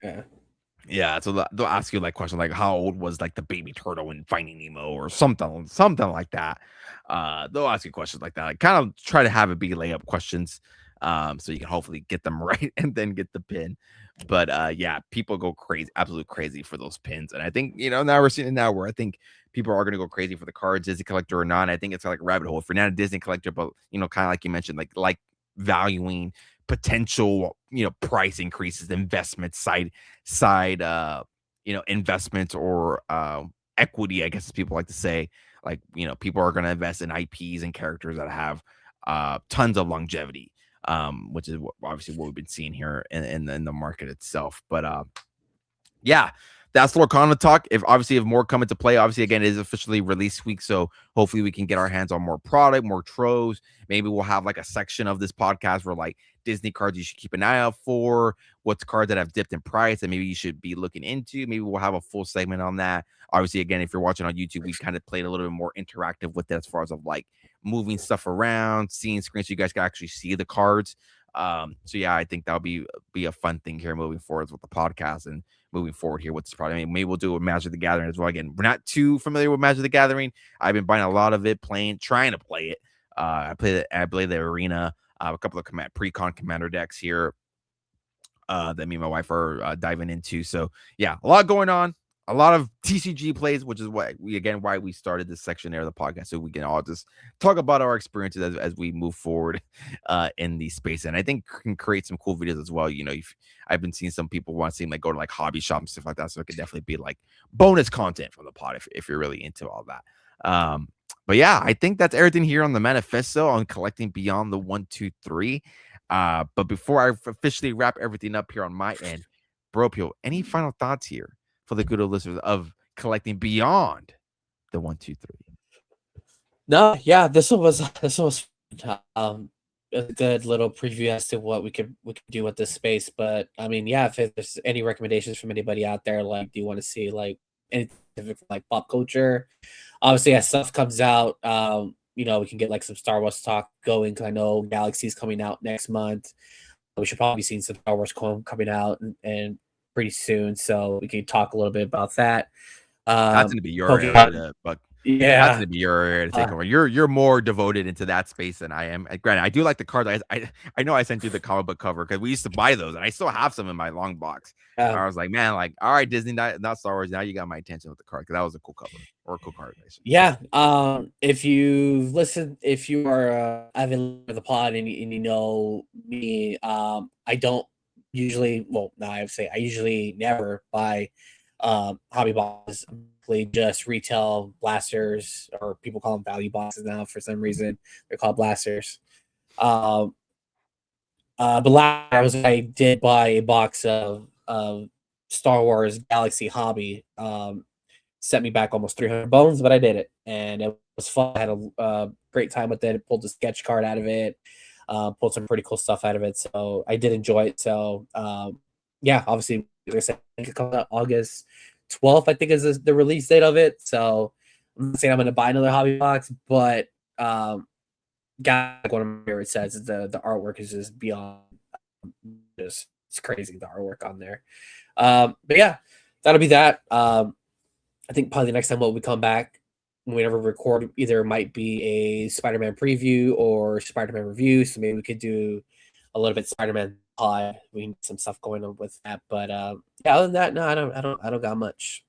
Yeah, so they'll ask you like questions like how old was like the baby turtle in Finding Nemo or something like that. They'll ask you questions like that. Like kind of try to have it be layup questions, so you can hopefully get them right and then get the pin. But yeah, people go crazy, absolutely crazy for those pins. And I think, you know, now we're seeing it now where I think people are going to go crazy for the cards, Disney collector or not. I think it's like a rabbit hole. If you're not a Disney collector, but, you know, kind of like you mentioned, like valuing potential, you know, price increases, investment side, you know, investments or equity, I guess as people like to say. Like, you know, people are going to invest in IPs and characters that have tons of longevity, which is obviously what we've been seeing here in the market itself. But yeah, that's Lorcana talk. If more come into play, obviously again, it is officially release week, so hopefully we can get our hands on more product, more troves. Maybe we'll have like a section of this podcast where like Disney cards you should keep an eye out for, what's cards that have dipped in price and maybe you should be looking into. Maybe we'll have a full segment on that. Obviously, again, if you're watching on YouTube, we kind of played a little bit more interactive with it as far as of like moving stuff around, seeing screens so you guys can actually see the cards. So yeah, I think that'll be a fun thing here moving forward with the podcast and moving forward here with this product. I mean, maybe we'll do a Magic the Gathering as well. Again, we're not too familiar with Magic the Gathering. I've been buying a lot of it, trying to play it. I played the arena, a couple of pre-con commander decks here that me and my wife are diving into. So yeah, a lot going on. A lot of TCG plays, which is why we started this section there of the podcast, so we can all just talk about our experiences as we move forward in the space. And I think can create some cool videos as well. You know, I've been seeing some people want to see like go to like hobby shops and stuff like that, so it could definitely be like bonus content from the pod if you're really into all that. But yeah, I think that's everything here on the manifesto on collecting beyond the 1, 2, 3. But before I officially wrap everything up here on my end, Bro Pio, any final thoughts here for the good old listeners of collecting beyond the 1, 2, 3? No, yeah, this one was a good little preview as to what we could do with this space. But I mean, yeah, if there's any recommendations from anybody out there, like, do you want to see like anything like pop culture? Obviously, as stuff comes out, you know, we can get like some Star Wars talk going, because I know Galaxy's coming out next month. We should probably be seeing some Star Wars coming out, and pretty soon, so we can talk a little bit about that. That's gonna be your Pokemon, area, but that's yeah, gonna be your area to take over. You're more devoted into that space than I am. Granted, I do like the cards. I know I sent you the comic book cover because we used to buy those, and I still have some in my long box. I was like, man, like, all right, Disney, not Star Wars. Now you got my attention with the card because that was a cool cover or a cool card. Yeah. If you are avid for the pod and you know me, I don't usually. Well, no, I would say I usually never buy hobby boxes. Just retail blasters, or people call them value boxes now. For some reason, they're called blasters. But last I did buy a box of Star Wars Galaxy Hobby. Set me back almost 300 bones, but I did it, and it was fun. I had a great time with it. Pulled a sketch card out of it, pulled some pretty cool stuff out of it. So I did enjoy it. So yeah, obviously, like I said, I think it comes out August 12th. I think is the release date of it. So I'm not saying I'm going to buy another hobby box, but like one of my favorite sets. The artwork is just beyond, just it's crazy, the artwork on there. But yeah, that'll be that. I think probably the next time we come back, when we ever record, either might be a Spider-Man preview or Spider-Man review. So maybe we could do a little bit Spider-Man pod. We need some stuff going on with that. But yeah, other than that, no, I don't got much.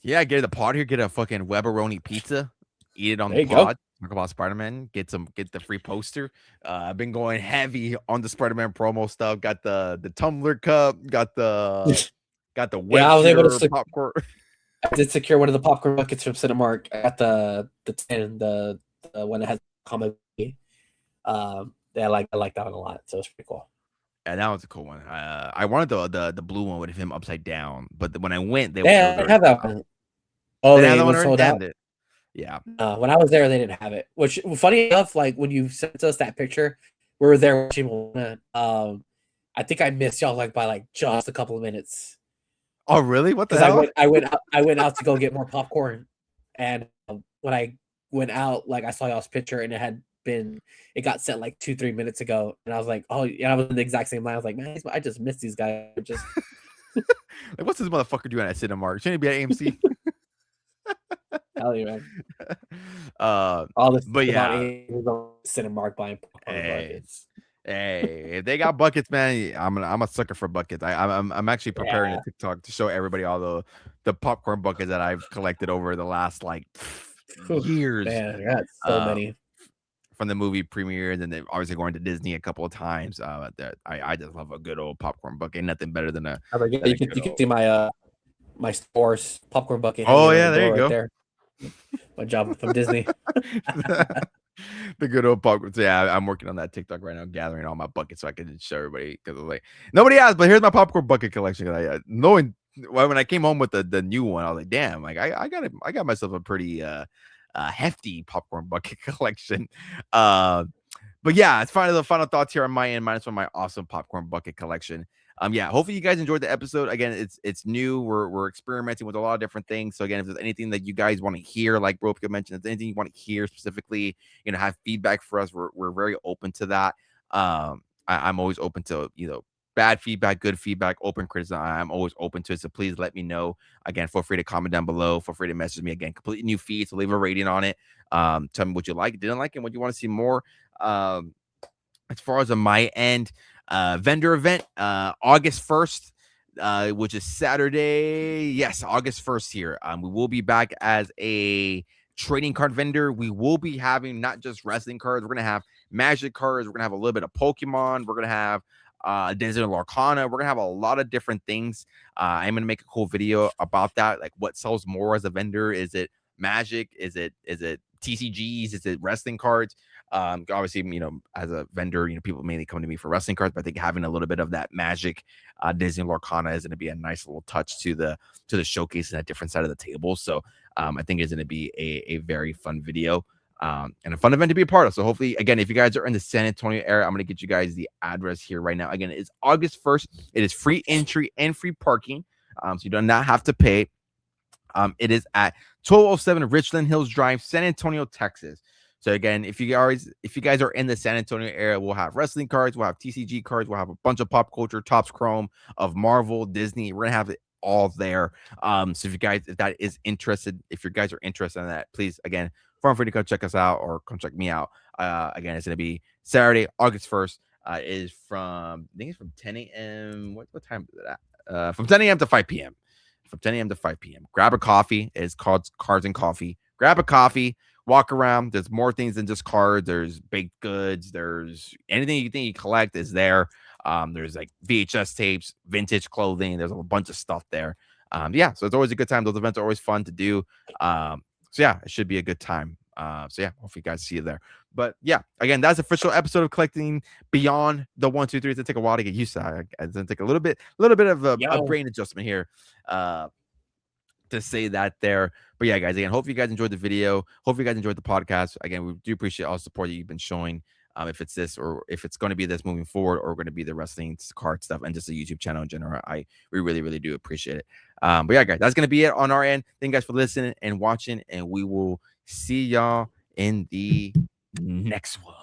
Yeah, get the pod here, get a fucking Weberoni pizza, eat it on There the you pod. go. Talk about Spider-Man, get the free poster. I've been going heavy on the Spider-Man promo stuff. Got the tumbler cup, got the web I was able to popcorn. I did secure one of the popcorn buckets from Cinemark. I got the one that has comic. Yeah, I like that one a lot. So it's pretty cool. Yeah, that was a cool one. I wanted the blue one with him upside down, but when I went, they have that one. Oh, they they had was sold out. it. Yeah. When I was there, they didn't have it. Which, funny enough, like when you sent us that picture, we were there watching. I think I missed y'all by just a couple of minutes. Oh, really? What the hell? I went out to go get more popcorn, and when I went out, I saw y'all's picture, and it got sent 2-3 minutes ago, and I was like, oh, yeah, I was in the exact same line. I was like, man, I just missed these guys. Just what's this motherfucker doing at Cinemark? Shouldn't he be at AMC? Hell yeah, man. All this, but yeah, Cinemark buying popcorn buckets. Hey, if they got buckets, man, I'm a sucker for buckets. I'm actually preparing a TikTok to show everybody all the popcorn buckets that I've collected over the last years. Man, that's so many. From the movie premiere, and then they're obviously going to Disney a couple of times. I just love a good old popcorn bucket. Nothing better than you can see my Stores popcorn bucket. Oh yeah, there you go. There. My job from Disney. The good old popcorn. So yeah, I'm working on that TikTok right now, gathering all my buckets so I can show everybody, because nobody asked, but here's my popcorn bucket collection. Knowing when I came home with the new one, I was like, damn, I got myself a pretty hefty popcorn bucket collection. But yeah, it's finally the final thoughts here on my end, minus from my awesome popcorn bucket collection. Yeah, hopefully you guys enjoyed the episode. Again, it's new. We're experimenting with a lot of different things. So again, if there's anything that you guys want to hear, like Ropka mentioned, if there's anything you want to hear specifically, have feedback for us, we're very open to that. I'm always open to bad feedback, good feedback, open criticism. I'm always open to it. So please let me know. Again, feel free to comment down below. Feel free to message me. Again, completely new feed, so leave a rating on it. Tell me what you like, didn't like, and what you want to see more. As far as on my end, vendor event, August 1st, which is Saturday. Yes, August 1st here. We will be back as a trading card vendor. We will be having not just wrestling cards. We're going to have magic cards. We're going to have a little bit of Pokemon. We're going to have Disney Lorcana. We're going to have a lot of different things. I'm going to make a cool video about that. Like, what sells more as a vendor? Is it magic? Is it TCGs? Is it wrestling cards? Obviously, as a vendor, people mainly come to me for wrestling cards, but I think having a little bit of that magic Disney Lorcana is going to be a nice little touch to the showcase and a different side of the table. So I think it's going to be a very fun video and a fun event to be a part of. So hopefully, again, if you guys are in the San Antonio area, I'm going to get you guys the address here right now. Again, it's August 1st. It is free entry and free parking. So you do not have to pay. It is at 1207 Richland Hills Drive, San Antonio, Texas. So again, if you guys are in the San Antonio area, we'll have wrestling cards, we'll have TCG cards, we'll have a bunch of pop culture, Topps Chrome of Marvel, Disney. We're gonna have it all there. So if that is interested, if you guys are interested in that, please again, feel free to come check us out or come check me out. Again, it's gonna be Saturday, August 1st. Is from I think it's from 10 a.m. What time is that? From 10 a.m. to 5 p.m. From 10 a.m. to 5 p.m. Grab a coffee. It's called Cards and Coffee. Grab a coffee. Walk around. There's more things than just cards. There's baked goods. There's anything you think you collect is there. There's like VHS tapes, vintage clothing. There's a bunch of stuff there. Yeah, so it's always a good time. Those events are always fun to do. So yeah, it should be a good time. So yeah, hopefully you guys see you there. But yeah, again, that's official episode of Collecting Beyond the 1, 2, 3. It's gonna take a while to get used to. It's gonna take a little bit of a brain adjustment here. To say that there. But yeah, guys, again, hope you guys enjoyed the video. Hope you guys enjoyed the podcast. Again, we do appreciate all the support that you've been showing. If it's this or if it's going to be this moving forward or going to be the wrestling card stuff and just the YouTube channel in general, we really, really do appreciate it. But yeah, guys, that's going to be it on our end. Thank you guys for listening and watching, and we will see y'all in the next one.